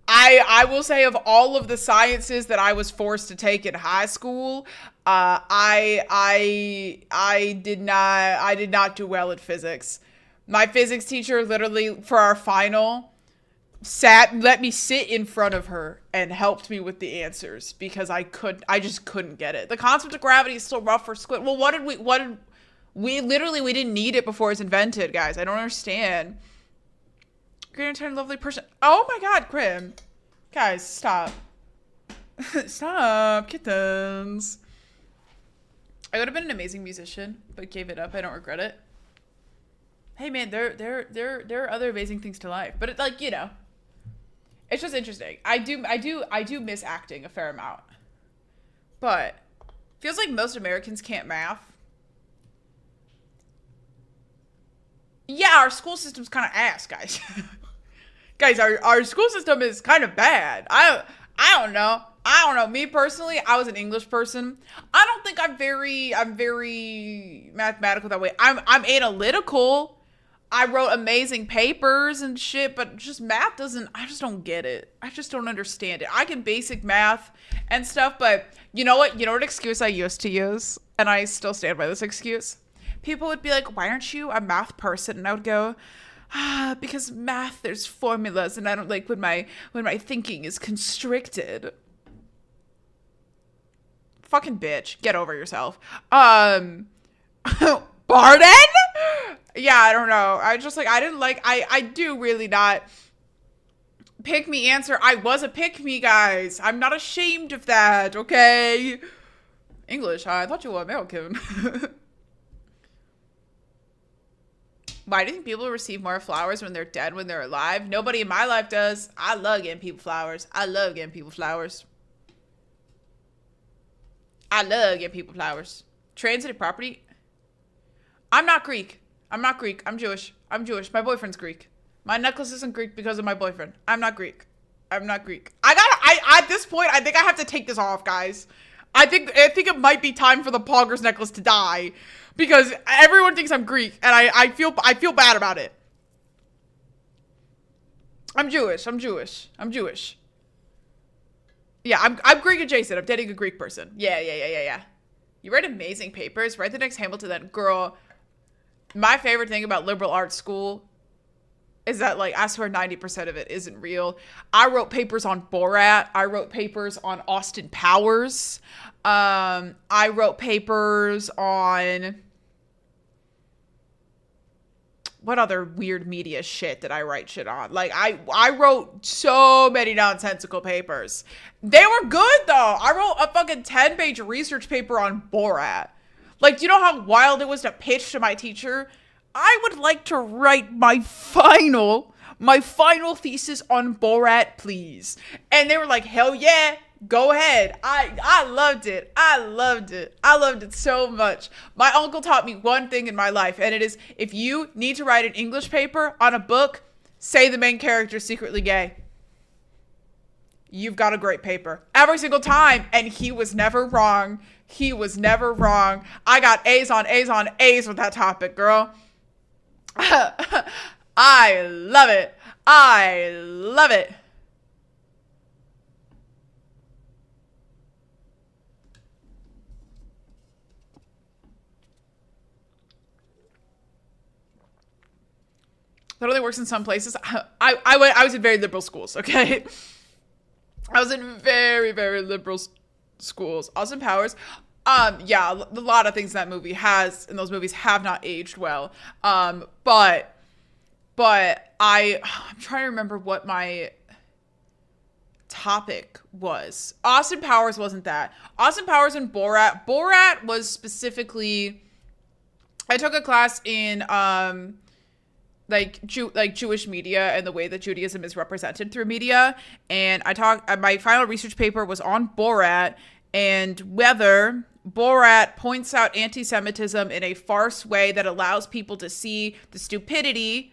I will say, of all of the sciences that I was forced to take in high school, I did not do well at physics. My physics teacher literally, for our final, let me sit in front of her and helped me with the answers because I just couldn't get it. The concept of gravity is still rough for Squid. Well, we didn't need it before it was invented, guys. I don't understand. Great and lovely person. Oh my god, Grim. Guys, stop. Stop, kittens. I would have been an amazing musician, but gave it up. I don't regret it. hey man, there are other amazing things to life. But like, you know, it's just interesting. I do miss acting a fair amount. But feels like most Americans can't math. Yeah, our school system's kind of ass, guys. Guys, our school system is kind of bad. I don't know. I don't know. Me personally, I was an English person. I don't think I'm very mathematical that way. I'm analytical. I wrote amazing papers and shit, but just math doesn't, I just don't get it. I just don't understand it. I can basic math and stuff, but you know what? You know what excuse I used to use? And I still stand by this excuse. People would be like, why aren't you a math person? And I would go, because math, there's formulas, and I don't like when my thinking is constricted. Fucking bitch, get over yourself. Pardon? Yeah, I don't know. I just like, I didn't like, I do really not pick me answer. I was a pick me, guys. I'm not ashamed of that, okay? English, I thought you were American. Why do you think people receive more flowers when they're dead when they're alive? Nobody in my life does. I love getting people flowers. I love getting people flowers. I love getting people flowers. Transitive property. I'm not Greek. I'm not Greek. I'm Jewish. I'm Jewish. My boyfriend's Greek. My necklace isn't Greek because of my boyfriend. I'm not Greek. I'm not Greek. I at this point, I think I have to take this off, guys. I think it might be time for the Poggers necklace to die. Because everyone thinks I'm Greek, and I feel bad about it. I'm Jewish. I'm Jewish. I'm Jewish. Yeah, I'm Greek adjacent. I'm dating a Greek person. Yeah. You write amazing papers. Write the next Hamilton then. Girl, my favorite thing about liberal arts school is that, like, I swear 90% of it isn't real. I wrote papers on Borat. I wrote papers on Austin Powers. I wrote papers on... what other weird media shit did I write shit on? Like, I wrote so many nonsensical papers. They were good, though. I wrote a fucking 10-page research paper on Borat. Like, do you know how wild it was to pitch to my teacher? I would like to write my final thesis on Borat, please. And they were like, hell yeah. Go ahead. I loved it. I loved it so much. My uncle taught me one thing in my life, and it is, if you need to write an English paper on a book, say the main character is secretly gay. You've got a great paper. Every single time. And he was never wrong. He was never wrong. I got A's on A's on A's with that topic, girl. I love it. I love it. That only works in some places. I was in very liberal schools, okay? I was in very, very liberal schools. Austin Powers. Yeah, a lot of things in those movies have not aged well. But I'm trying to remember what my topic was. Austin Powers wasn't that. Austin Powers and Borat. Borat was specifically, I took a class in, Jewish media and the way that Judaism is represented through media. And my final research paper was on Borat and whether Borat points out anti-Semitism in a farce way that allows people to see the stupidity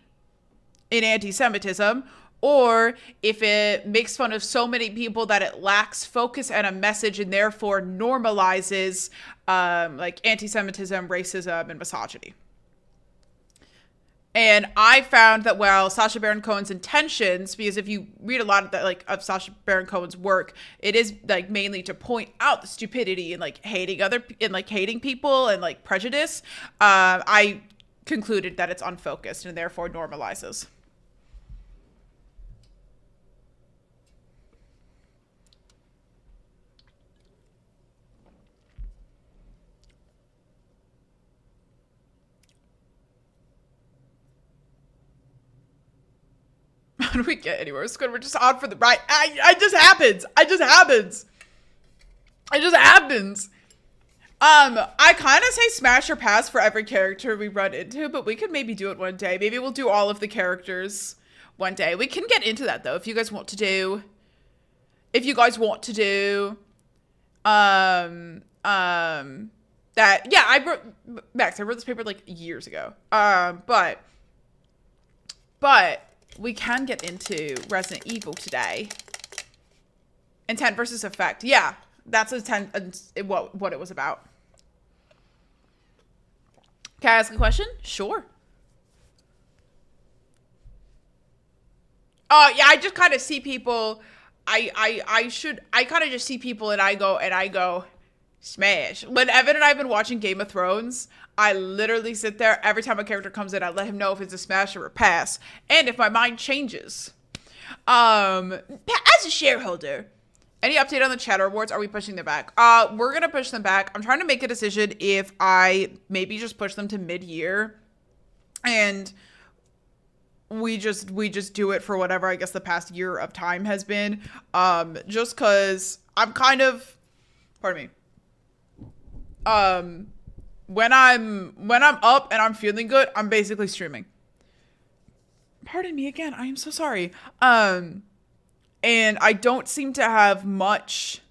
in anti-Semitism, or if it makes fun of so many people that it lacks focus and a message and therefore normalizes anti-Semitism, racism, and misogyny. And I found that while Sacha Baron Cohen's intentions, because if you read a lot of that, of Sacha Baron Cohen's work, it is mainly to point out the stupidity and hating people and prejudice. I concluded that it's unfocused and therefore normalizes. How do we get anywhere? It's good. We're just on for the ride. It just happens. It just happens. I kind of say smash or pass for every character we run into, but we could maybe do it one day. Maybe we'll do all of the characters one day. We can get into that though if you guys want to do. If you guys want to do, that, yeah, I wrote this paper like years ago. But we can get into Resident Evil today. Intent versus effect. Yeah, that's what it was about. Can I ask a question? Sure. Yeah, I just kind of see people. I kind of just see people and I go, smash. When Evan and I have been watching Game of Thrones, I literally sit there every time a character comes in, I let him know if it's a smash or a pass, and if my mind changes. As a shareholder, any update on the Chatter Awards? Are we pushing them back? We're gonna push them back. I'm trying to make a decision if I maybe just push them to mid-year, and we just do it for whatever I guess the past year of time has been. Just cause I'm kind of, pardon me. When I'm up and I'm feeling good, I'm basically streaming. Pardon me again. I am so sorry. And I don't seem to have much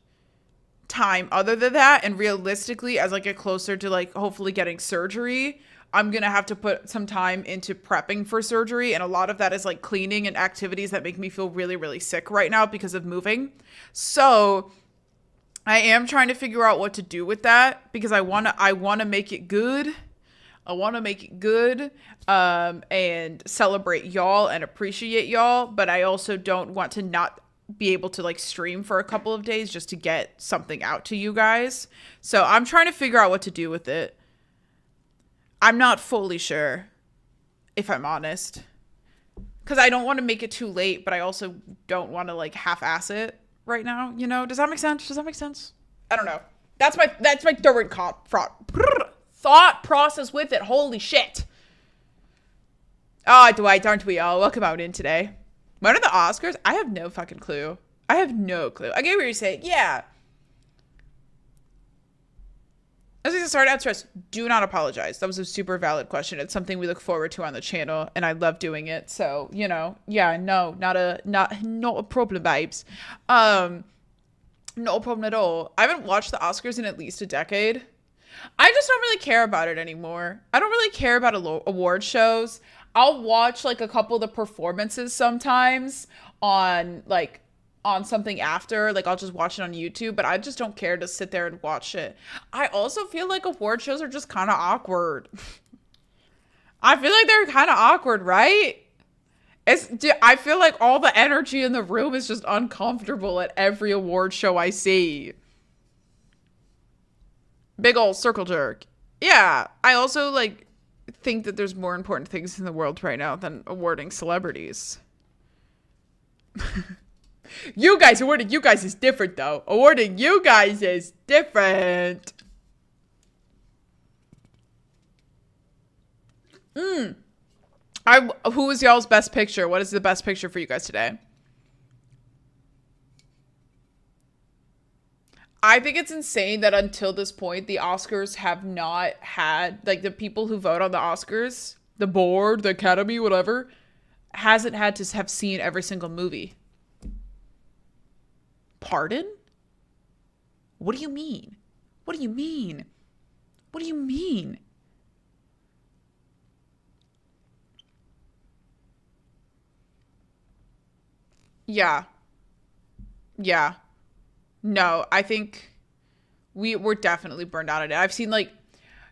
time other than that. And realistically, as I get closer to like hopefully getting surgery, I'm going to have to put some time into prepping for surgery. And a lot of that is like cleaning and activities that make me feel really, really sick right now because of moving. So I am trying to figure out what to do with that because I want to make it good. I want to make it good and celebrate y'all and appreciate y'all. But I also don't want to not be able to like stream for a couple of days just to get something out to you guys. So I'm trying to figure out what to do with it. I'm not fully sure, if I'm honest, because I don't want to make it too late, but I also don't want to like half-ass it right now. You know, does that make sense? I don't know. That's my third thought process with it. Holy shit. Oh, Dwight, aren't we all? Welcome out in today. When are the Oscars? I have no fucking clue. I get what you're saying. Yeah. As I started out stress, do not apologize. That was a super valid question. It's something we look forward to on the channel, and I love doing it. So, you know, yeah, no, not a problem, babes. No problem at all. I haven't watched the Oscars in at least a decade. I just don't really care about it anymore. I don't really care about award shows. I'll watch like a couple of the performances sometimes on something after, like I'll just watch it on YouTube, but I just don't care to sit there and watch it. I also feel like award shows are just kind of awkward. I feel like they're kind of awkward, right? I feel like all the energy in the room is just uncomfortable at every award show I see. Big ol' circle jerk. Yeah, I also like think that there's more important things in the world right now than awarding celebrities. Awarding you guys is different though. Awarding you guys is different. Who is y'all's best picture? What is the best picture for you guys today? I think it's insane that until this point, the Oscars have not had, like, the people who vote on the Oscars, the board, the Academy, whatever, hasn't had to have seen every single movie. Pardon? What do you mean? What do you mean? What do you mean? Yeah. Yeah. No, I think we're definitely burned out on it. I've seen like,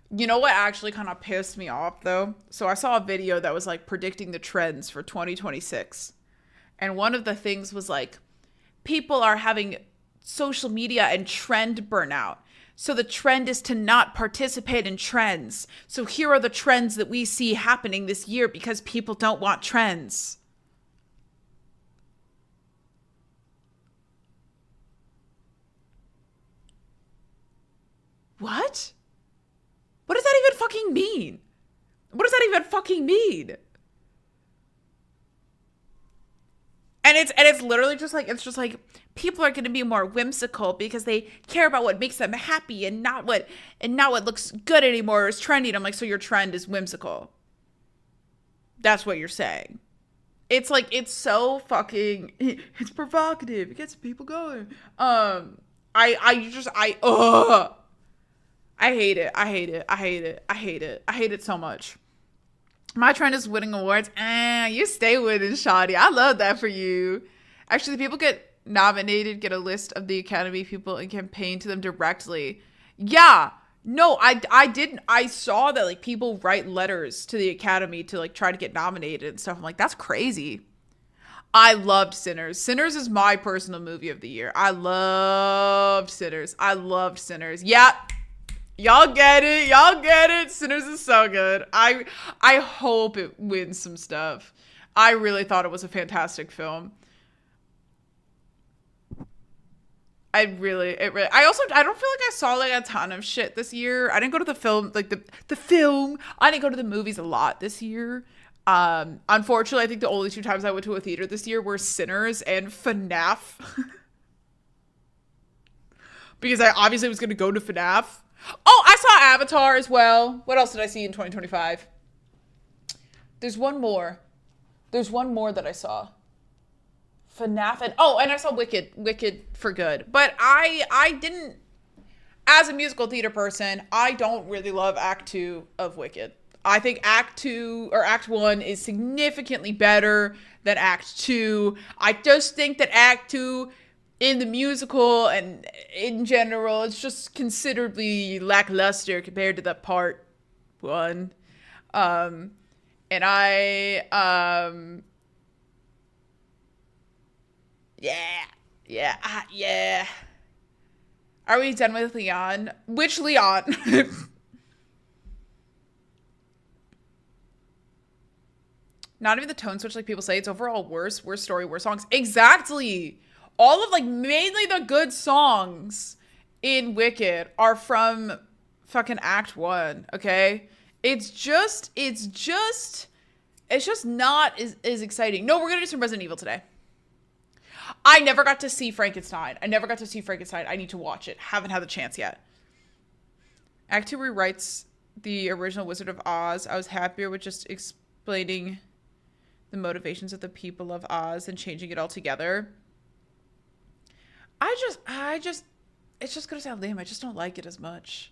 you know what actually kind of pissed me off though? So I saw a video that was like predicting the trends for 2026. And one of the things was like, people are having social media and trend burnout. So the trend is to not participate in trends. So here are the trends that we see happening this year because people don't want trends. What? What does that even fucking mean? What does that even fucking mean? And it's literally just like, it's just like people are going to be more whimsical because they care about what makes them happy and not what looks good anymore or is trendy. And I'm like, so your trend is whimsical. That's what you're saying. It's like, it's so fucking, it's provocative. It gets people going. I hate it. I hate it. I hate it. I hate it. I hate it. I hate it so much. My trend is winning awards. You stay winning, Shawty. I love that for you. Actually, the people get nominated, get a list of the Academy people and campaign to them directly. Yeah. No, I didn't. I saw that like people write letters to the Academy to like try to get nominated and stuff. I'm like, that's crazy. I loved Sinners. Sinners is my personal movie of the year. I loved Sinners. I loved Sinners. Yeah. Y'all get it. Y'all get it. Sinners is so good. I hope it wins some stuff. I really thought it was a fantastic film. I don't feel like I saw like a ton of shit this year. I didn't go to the film, like the film. I didn't go to the movies a lot this year. Unfortunately, I think the only 2 times I went to a theater this year were Sinners and FNAF. Because I obviously was going to go to FNAF. Oh, I saw Avatar as well. What else did I see in 2025? There's one more. There's one more that I saw. FNAF and I saw Wicked for good. But I didn't, as a musical theater person, I don't really love Act 2 of Wicked. I think Act 2 or Act 1 is significantly better than Act 2. I just think that Act 2 in the musical and in general, it's just considerably lackluster compared to the part 1. Yeah. Are we done with Leon? Which Leon? Not even the tone switch like people say. It's overall worse story, worse songs. Exactly. All of like mainly the good songs in Wicked are from fucking Act 1, okay? It's just not as exciting. No, we're gonna do some Resident Evil today. I never got to see Frankenstein. I need to watch it. Haven't had the chance yet. Act 2 rewrites the original Wizard of Oz. I was happier with just explaining the motivations of the people of Oz and changing it all together. It's just gonna sound lame. I just don't like it as much.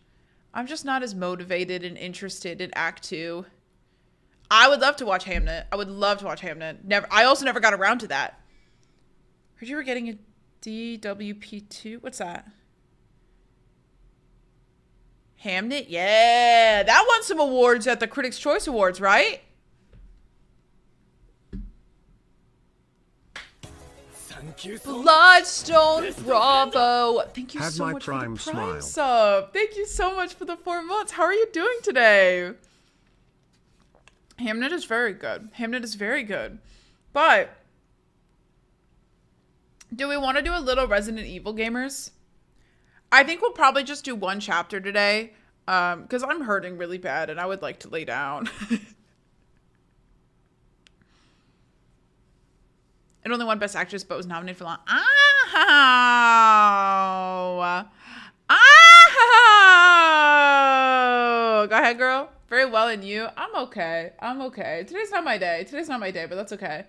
I'm just not as motivated and interested in Act 2. I would love to watch Hamnet. I also never got around to that. Heard you were getting a DWP2? What's that? Hamnet? Yeah, that won some awards at the Critics' Choice Awards, right? Bloodstone, bravo. Thank you so much for the Prime sub. Thank you so much for the 4 months. How are you doing today? Hamnet is very good. But do we want to do a little Resident Evil, gamers? I think we'll probably just do 1 chapter today. Because I'm hurting really bad and I would like to lay down. It only won Best Actress, but was nominated for Go ahead, girl. Very well, and you? I'm okay. Today's not my day, but that's okay.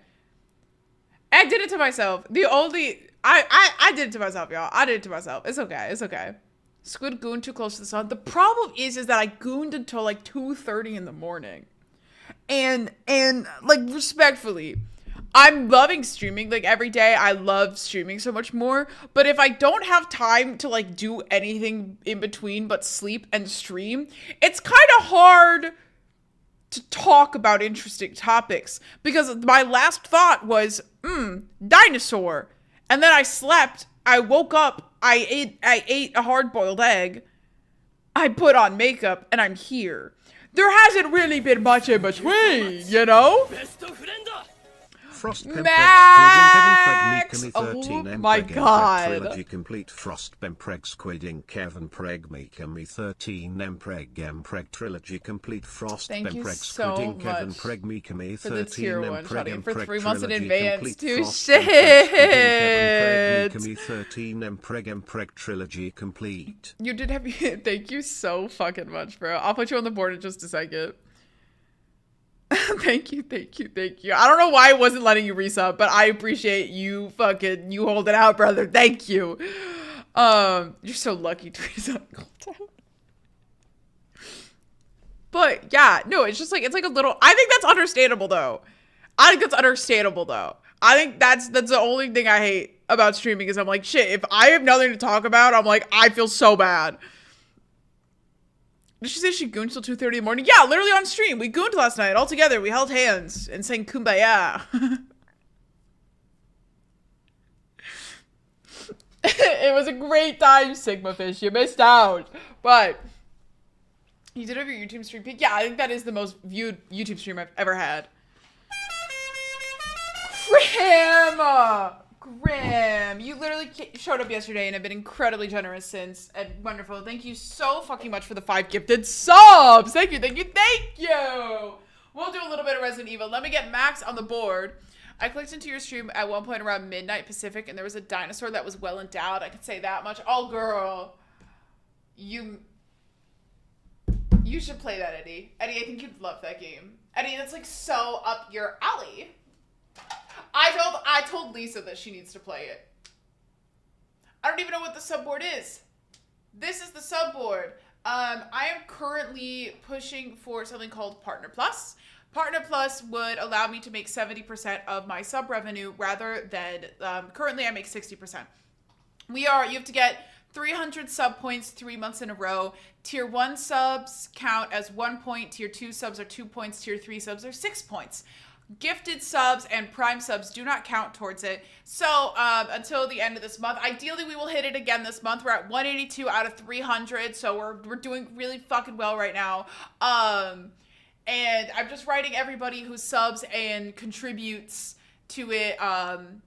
I did it to myself. I did it to myself, y'all. I did it to myself. It's okay. Squid gooned too close to the sun. The problem is that I gooned until like 2:30 in the morning. And like, respectfully, I'm loving streaming, like, every day. I love streaming so much more. But if I don't have time to, like, do anything in between but sleep and stream, it's kind of hard to talk about interesting topics. Because my last thought was, dinosaur. And then I slept. I woke up. I ate a hard-boiled egg. I put on makeup, and I'm here. There hasn't really been much in between, you know? Frost Pempreg Max! Squidinkidink Oh Preg my Mekami God. Trilogy Complete Frost Pempreg Squidinkidink Mekami 13 Mpreg Trilogy Complete Frost Thank you Pempreg so Squidinkidink much Mekami for the 13 tier 1 shouting Mpreg for 3 months in Trilogy advance Complete too. Frost Pempreg Shit! Mekami 13 Mpreg Trilogy Complete. You did have thank you so fucking much, bro. I'll put you on the board in just a second. Thank you. I don't know why I wasn't letting you resub, but I appreciate you you hold it out, brother. Thank you. You're so lucky to resub Cooldown. But yeah, no, it's just like it's like a little I think that's understandable though. I think that's the only thing I hate about streaming is I'm like, shit, if I have nothing to talk about, I'm like, I feel so bad. Did she say she gooned till 2:30 in the morning? Yeah, literally on stream. We gooned last night all together. We held hands and sang Kumbaya. It was a great time, Sigma Fish. You missed out. But you did have your YouTube stream peak. Yeah, I think that is the most viewed YouTube stream I've ever had. Grim, you literally showed up yesterday and have been incredibly generous since, and wonderful. Thank you so fucking much for the 5 gifted subs. Thank you. We'll do a little bit of Resident Evil. Let me get Max on the board. I clicked into your stream at one point around midnight Pacific, and there was a dinosaur that was well endowed. I could say that much. Oh, girl, you should play that, Eddie. Eddie, I think you'd love that game. Eddie, that's like so up your alley. I told Lisa that she needs to play it. I don't even know what the subboard is. This is the subboard. I am currently pushing for something called Partner Plus. Partner Plus would allow me to make 70% of my sub revenue rather than currently I make 60%. You have to get 300 sub points 3 months in a row. Tier 1 subs count as 1 point. Tier 2 subs are 2 points. Tier 3 subs are 6 points. Gifted subs and prime subs do not count towards it. So until the end of this month, ideally we will hit it again this month. We're at 182 out of 300, so we're doing really fucking well right now. And I'm just writing everybody who subs and contributes to it on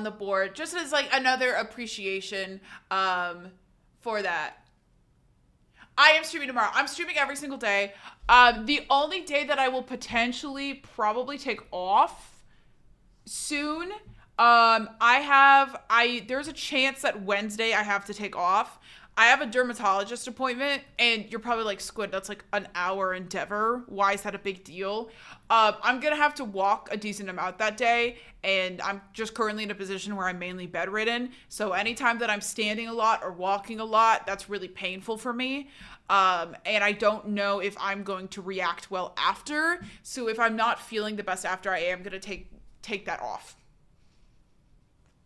the board, just as like another appreciation for that. I am streaming tomorrow. I'm streaming every single day. The only day that I will potentially probably take off soon, there's a chance that Wednesday I have to take off. I have a dermatologist appointment, and you're probably like, Squid, that's like an hour endeavor. Why is that a big deal? I'm gonna have to walk a decent amount that day, and I'm just currently in a position where I'm mainly bedridden. So anytime that I'm standing a lot or walking a lot, that's really painful for me. And I don't know if I'm going to react well after. So if I'm not feeling the best after, I am gonna take that off.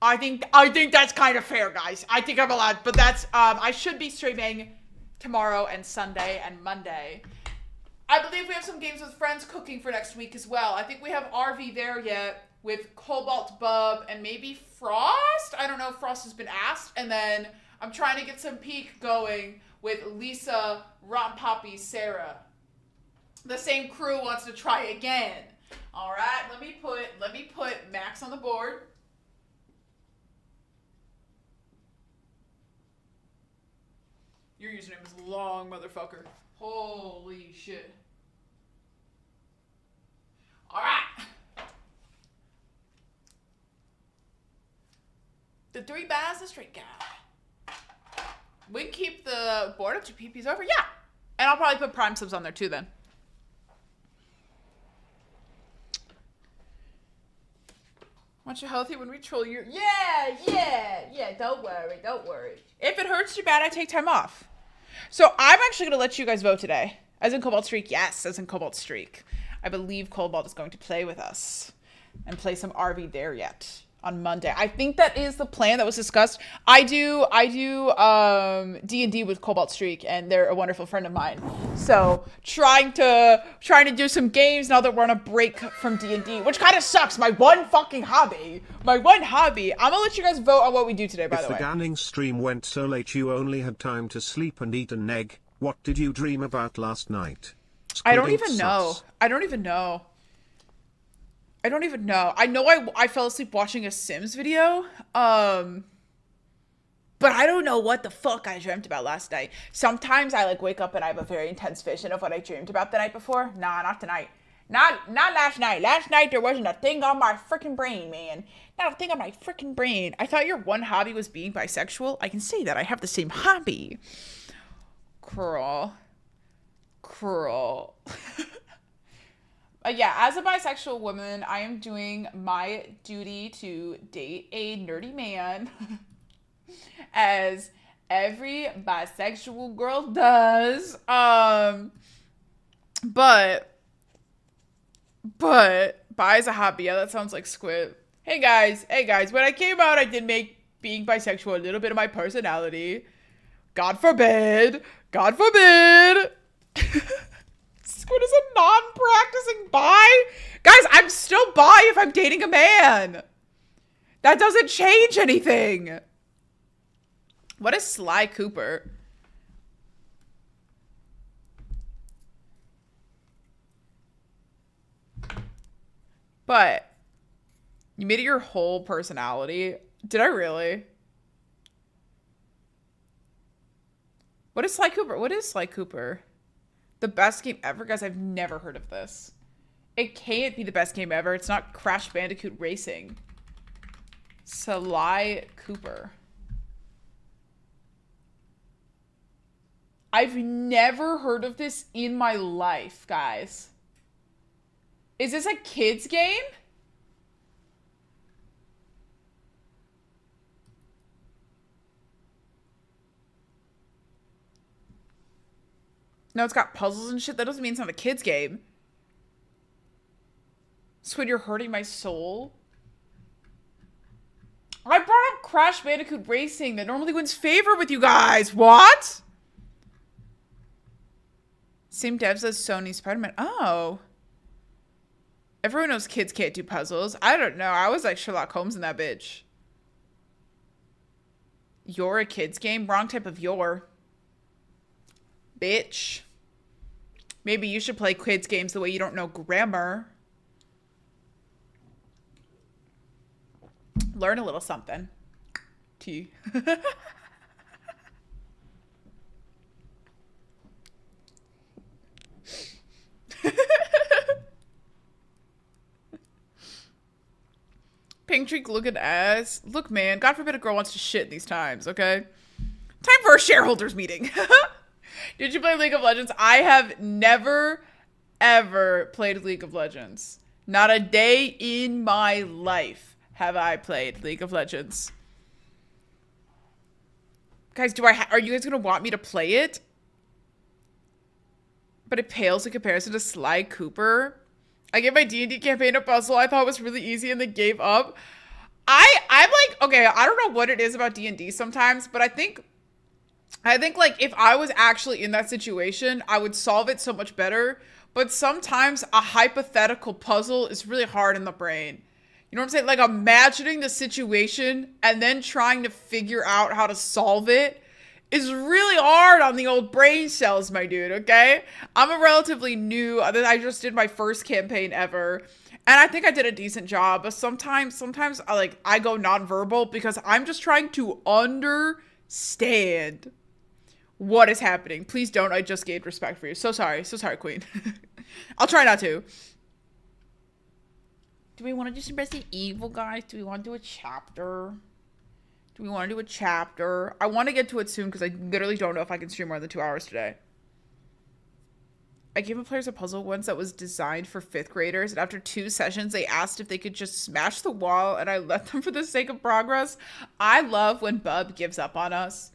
I think that's kind of fair, guys. I think I'm allowed, but that's I should be streaming tomorrow and Sunday and Monday. I believe we have some games with friends cooking for next week as well. I think we have RV there yet with Cobalt Bub and maybe Frost. I don't know if Frost has been asked. And then I'm trying to get some peak going with Lisa, Ron Poppy, Sarah. The same crew wants to try again. All right, let me put Max on the board. Your username is long, motherfucker. Holy shit. Alright. The 3 bars, the straight guy. We can keep the board up to PP's over? Yeah. And I'll probably put prime subs on there too then. Want you healthy when we troll you? Yeah, don't worry. If it hurts too bad, I take time off. So I'm actually going to let you guys vote today. As in Cobalt Streak, yes, as in Cobalt Streak. I believe Cobalt is going to play with us and play some RV there yet on Monday. I think that is the plan that was discussed. I do D&D with Cobalt Streak, and they're a wonderful friend of mine. So trying to do some games now that we're on a break from D&D, which kind of sucks. My one hobby. I'm gonna let you guys vote on what we do today, by the way. If the Ganning stream went so late you only had time to sleep and eat an egg, what did you dream about last night? I don't even know. I don't even know. I know I fell asleep watching a Sims video. But I don't know what the fuck I dreamt about last night. Sometimes I like wake up and I have a very intense vision of what I dreamed about the night before. Nah, not tonight. Not last night. Last night there wasn't a thing on my freaking brain, man. Not a thing on my freaking brain. I thought your one hobby was being bisexual. I can say that I have the same hobby. Cruel. Yeah, as a bisexual woman, I am doing my duty to date a nerdy man. As every bisexual girl does. But bi is a hobby. Yeah, that sounds like Squid. Hey guys, when I came out, I did make being bisexual a little bit of my personality. God forbid. Squid is a non-practicing bi? Guys, I'm still bi if I'm dating a man. That doesn't change anything. What is Sly Cooper? But you made it your whole personality. Did I really? What is Sly Cooper? The best game ever? Guys, I've never heard of this. It can't be the best game ever. It's not Crash Bandicoot Racing. Sly Cooper. I've never heard of this in my life, guys. Is this a kid's game? No, it's got puzzles and shit. That doesn't mean it's not a kid's game. Squid, you're hurting my soul. I brought up Crash Bandicoot Racing that normally wins favor with you guys. What? Same devs as Sony Spider-Man. Oh. Everyone knows kids can't do puzzles. I don't know. I was like Sherlock Holmes in that bitch. You're a kid's game? Wrong type of you're. Bitch. Maybe you should play kids games the way you don't know grammar. Learn a little something. T. Pink Treek looking ass. Look, man, God forbid a girl wants to shit in these times, okay? Time for a shareholders meeting. Did you play League of Legends? I have never, ever played League of Legends. Not a day in my life have I played League of Legends. Guys, are you guys gonna want me to play it? But it pales in comparison to Sly Cooper. I gave my D&D campaign a puzzle I thought was really easy and then gave up. I'm like, okay, I don't know what it is about D&D sometimes, but I think like if I was actually in that situation, I would solve it so much better. But sometimes a hypothetical puzzle is really hard in the brain. You know what I'm saying? Like imagining the situation and then trying to figure out how to solve it is really hard on the old brain cells, my dude, okay? I'm a relatively new, I just did my first campaign ever, and I think I did a decent job, but sometimes I go nonverbal because I'm just trying to understand what is happening. Please don't, I just gained respect for you. So sorry, queen. I'll try not to. Do we want to do some Resident Evil, guys? Do we want to do a chapter? I want to get to it soon because I literally don't know if I can stream more than 2 hours today. I gave my players a puzzle once that was designed for 5th graders, and after 2 sessions, they asked if they could just smash the wall, and I let them for the sake of progress. I love when Bub gives up on us.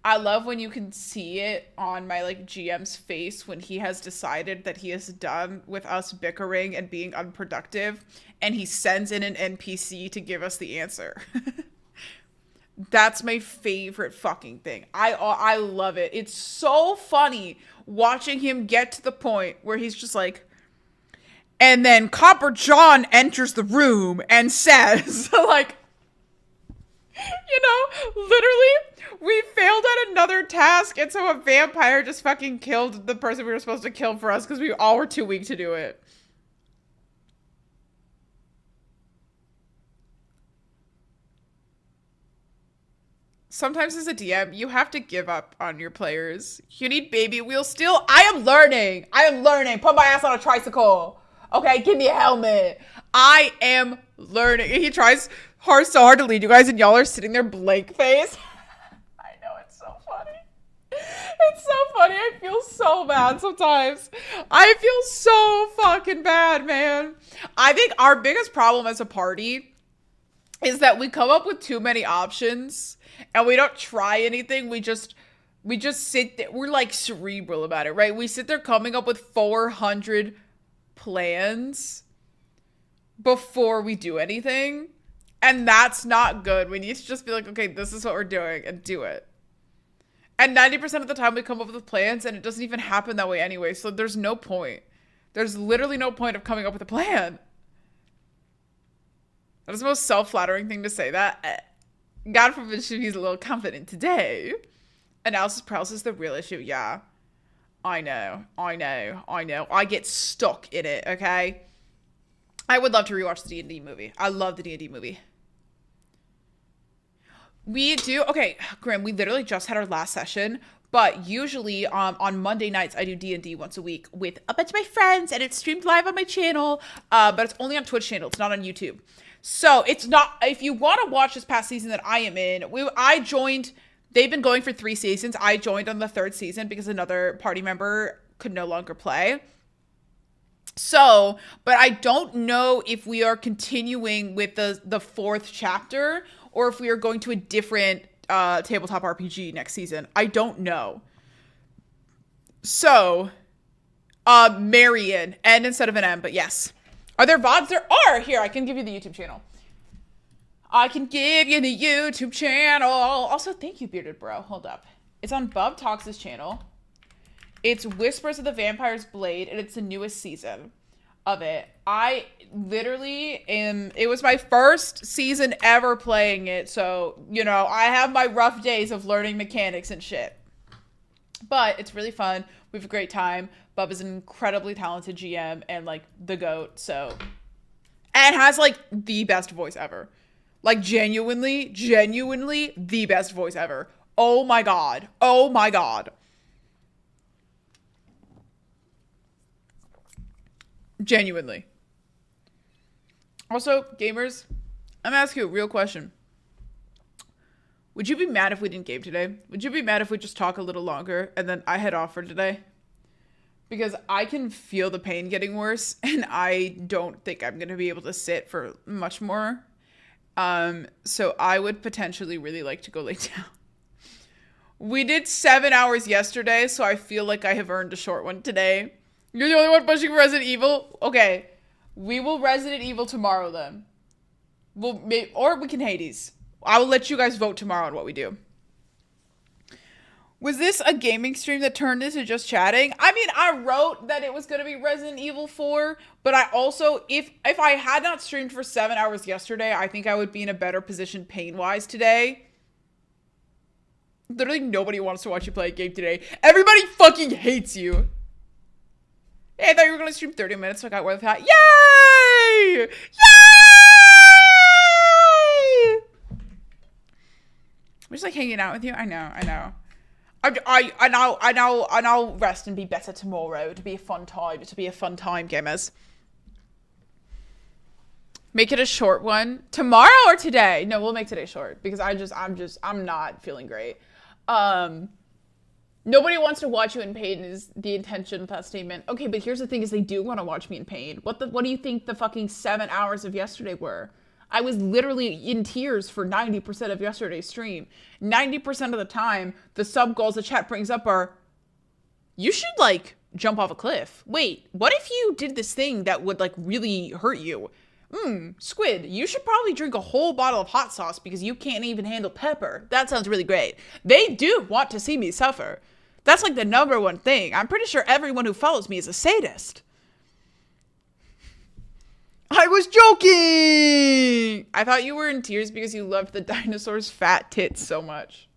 I love when you can see it on my like GM's face when he has decided that he is done with us bickering and being unproductive, and he sends in an NPC to give us the answer. That's my favorite fucking thing. I love it. It's so funny watching him get to the point where he's just like, and then Copper John enters the room and says, like, you know, literally, we failed at another task, and so a vampire just fucking killed the person we were supposed to kill for us because we all were too weak to do it. sometimes as a DM, you have to give up on your players. You need baby wheels still. I am learning. Put my ass on a tricycle. Okay, give me a helmet. I am learning. He tries so hard to lead you guys, and y'all are sitting there blank face. I know, it's so funny. It's so funny. I feel so bad sometimes. I feel so fucking bad, man. I think our biggest problem as a party is that we come up with too many options and we don't try anything. We just sit there. We're like cerebral about it, right? We sit there coming up with 400 plans before we do anything. And that's not good. We need to just be like, okay, this is what we're doing, and do it. And 90% of the time we come up with plans and it doesn't even happen that way anyway. So there's no point. There's literally no point of coming up with a plan. That is the most self-flattering thing to say. That God forbid she's a little confident today. Analysis paralysis is the real issue. Yeah. I know. I get stuck in it, okay? I would love to rewatch the D&D movie. I love the D&D movie. We do. Okay, Grim, we literally just had our last session, but usually on Monday nights, I do D&D once a week with a bunch of my friends, and it's streamed live on my channel, but it's only on Twitch channel. It's not on YouTube. So it's not, if you want to watch this past season that I am in, I joined, they've been going for 3 seasons. I joined on the 3rd season because another party member could no longer play. So, but I don't know if we are continuing with the 4th chapter or if we are going to a different tabletop RPG next season. I don't know. So, Marion, N instead of an M, but yes. Are there VODs? There are! Here, I can give you the YouTube channel. Also, thank you, Bearded Bro. Hold up. It's on Bub Talks' channel. It's Whispers of the Vampire's Blade, and it's the newest season of it. I literally am, it was my first season ever playing it, so, you know, I have my rough days of learning mechanics and shit. But it's really fun. We have a great time. Bub is an incredibly talented GM and, like, the GOAT, so. And has, like, the best voice ever. Like, genuinely the best voice ever. Oh my god. Genuinely. Also, gamers, I'm gonna ask you a real question. Would you be mad if we didn't game today? Would you be mad if we just talk a little longer and then I head off for today? Because I can feel the pain getting worse and I don't think I'm gonna be able to sit for much more. So I would potentially really like to go lay down. We did 7 hours yesterday, so I feel like I have earned a short one today. You're the only one pushing for Resident Evil? Okay. We will Resident Evil tomorrow then. Or we can Hades. I will let you guys vote tomorrow on what we do. Was this a gaming stream that turned into just chatting? I mean, I wrote that it was going to be Resident Evil 4, but I also, if I had not streamed for 7 hours yesterday, I think I would be in a better position pain-wise today. Literally nobody wants to watch you play a game today. Everybody fucking hates you. Hey, I thought you were going to stream 30 minutes, so I got away with that. Yay! Yay! I'm just like hanging out with you. I know. I'll rest and be better tomorrow. To be a fun time, gamers. Make it a short one. Tomorrow or today? No, we'll make today short because I'm not feeling great. Nobody wants to watch you in pain is the intention of that statement. Okay, but here's the thing is they do want to watch me in pain. What do you think the fucking 7 hours of yesterday were? I was literally in tears for 90% of yesterday's stream. 90% of the time, the sub goals the chat brings up are, you should, like, jump off a cliff. Wait, what if you did this thing that would, like, really hurt you? Squid, you should probably drink a whole bottle of hot sauce because you can't even handle pepper. That sounds really great. They do want to see me suffer. That's, like, the #1 thing. I'm pretty sure everyone who follows me is a sadist. I was joking! I thought you were in tears because you loved the dinosaur's fat tits so much.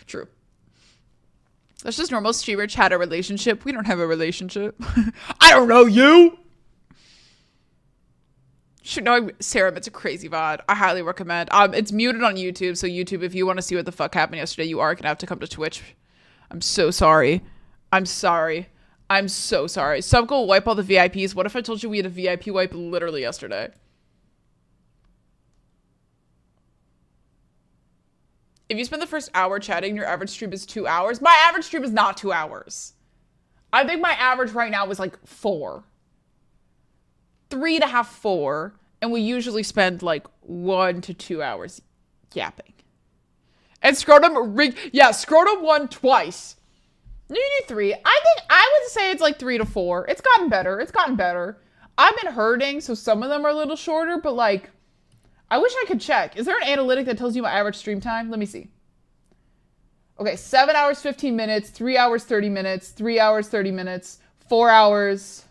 True. That's just normal streamer chatter relationship. We don't have a relationship. I don't know you! Should know, Sarah, it's a crazy VOD. I highly recommend. It's muted on YouTube, so YouTube, if you want to see what the fuck happened yesterday, you are gonna have to come to Twitch. I'm so sorry. I'm sorry. I'm so sorry. Subco will wipe all the VIPs. What if I told you we had a VIP wipe literally yesterday? If you spend the first hour chatting, your average stream is 2 hours. My average stream is not 2 hours. I think my average right now is like 4. 3.5, 4. And we usually spend like 1 to 2 hours yapping. And Scrotum, Scrotum won twice. You do 3. I would say it's like 3 to 4. It's gotten better. It's gotten better. I've been hurting, so some of them are a little shorter, but like, I wish I could check. Is there an analytic that tells you my average stream time? Let me see. Okay, 7 hours, 15 minutes, 3 hours, 30 minutes, 3 hours, 30 minutes, 4 hours,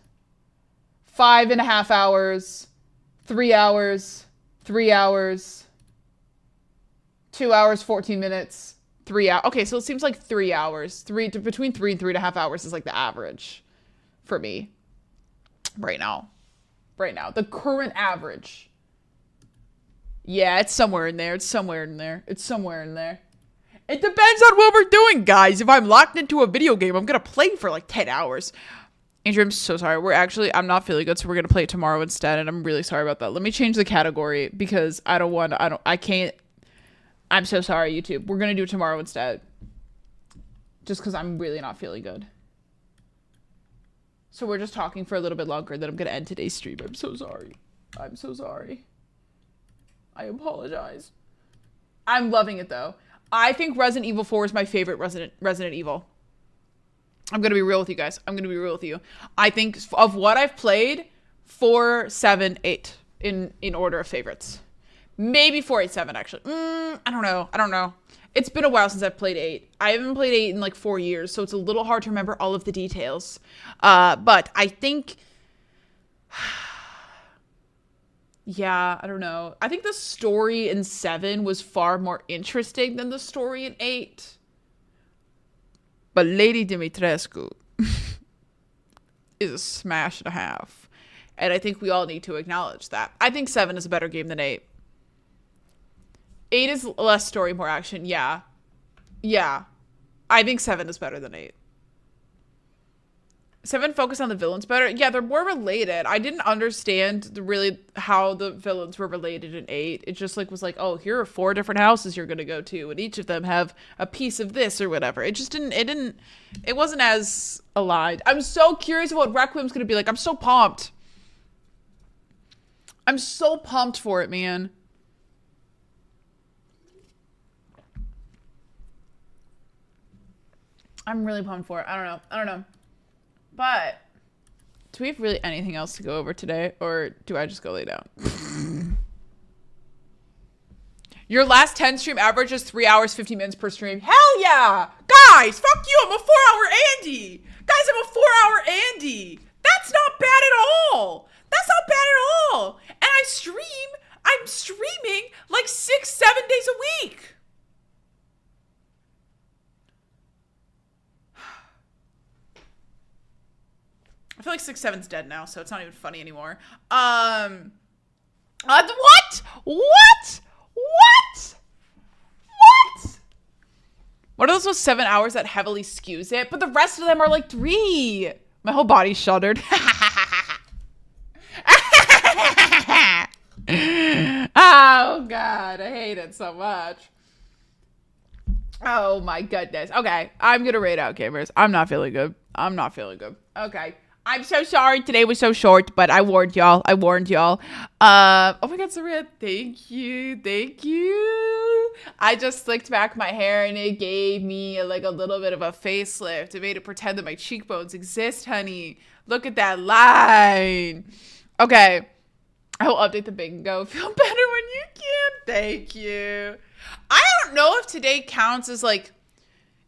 5.5 hours, 3 hours, 3 hours, 2 hours, 14 minutes, 3 hours. Okay, so it seems like 3 hours. Between 3 and 3.5 hours is like the average for me right now. Right now. The current average. Yeah, it's somewhere in there. It's somewhere in there. It's somewhere in there. It depends on what we're doing, guys. If I'm locked into a video game, I'm going to play for like 10 hours. Andrew, I'm so sorry. I'm not feeling good, so we're going to play it tomorrow instead, and I'm really sorry about that. Let me change the category because I can't. I'm so sorry, YouTube. We're going to do it tomorrow instead. Just because I'm really not feeling good. So we're just talking for a little bit longer, then I'm going to end today's stream. I'm so sorry. I'm so sorry. I apologize. I'm loving it, though. I think Resident Evil 4 is my favorite Resident Evil. I'm going to be real with you guys. I'm going to be real with you. I think of what I've played, 4, 7, 8 in order of favorites. Maybe 4, 8, 7, actually. I don't know. It's been a while since I've played 8. I haven't played 8 in like 4 years, so it's a little hard to remember all of the details. But I think... Yeah, I don't know. I think the story in 7 was far more interesting than the story in 8. But Lady Dimitrescu is a smash and a half. And I think we all need to acknowledge that. I think 7 is a better game than 8. 8 is less story, more action. Yeah. Yeah. I think 7 is better than 8. 7 focus on the villains better. Yeah, they're more related. I didn't understand really how the villains were related in 8. It just was like, oh, here are 4 different houses you're going to go to, and each of them have a piece of this or whatever. It wasn't as aligned. I'm so curious what Requiem's going to be like. I'm so pumped. I'm so pumped for it, man. I'm really pumped for it. I don't know. But do we have really anything else to go over today, or do I just go lay down? Your last 10 stream average is 3 hours, 50 minutes per stream. Hell yeah! Guys, fuck you, I'm a 4-hour Andy! Guys, I'm a 4-hour Andy! That's not bad at all! That's not bad at all! And I'm streaming like 6-7 days a week! I feel like 6-7's dead now, so it's not even funny anymore. What? What are those 7 hours that heavily skews it? But the rest of them are like 3. My whole body shuddered. Oh, God. I hate it so much. Oh, my goodness. Okay. I'm going to rate out gamers. I'm not feeling good. Okay. I'm so sorry today was so short, but I warned y'all. Oh my God, Saria, thank you. I just slicked back my hair and it gave me a little bit of a facelift. It made it pretend that my cheekbones exist, honey. Look at that line. Okay. I will update the bingo. Feel better when you can. Thank you. I don't know if today counts as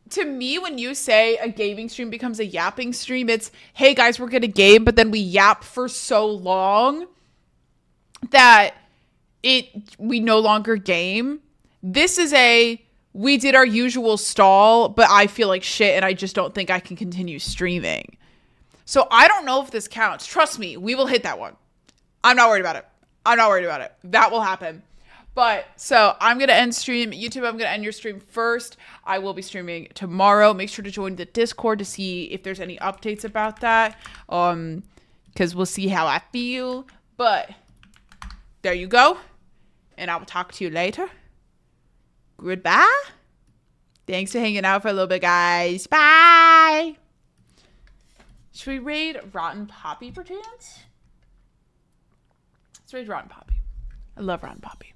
to me, when you say a gaming stream becomes a yapping stream, it's, hey guys, we're gonna game, but then we yap for so long that we no longer game. This is we did our usual stall, but I feel like shit and I just don't think I can continue streaming. So I don't know if this counts. Trust me, we will hit that one. I'm not worried about it. I'm not worried about it. That will happen. But so I'm going to end stream. YouTube, I'm going to end your stream first. I will be streaming tomorrow. Make sure to join the Discord to see if there's any updates about that. Because we'll see how I feel. But there you go. And I will talk to you later. Goodbye. Thanks for hanging out for a little bit, guys. Bye. Should we raid Rotten Poppy, perchance? Let's raid Rotten Poppy. I love Rotten Poppy.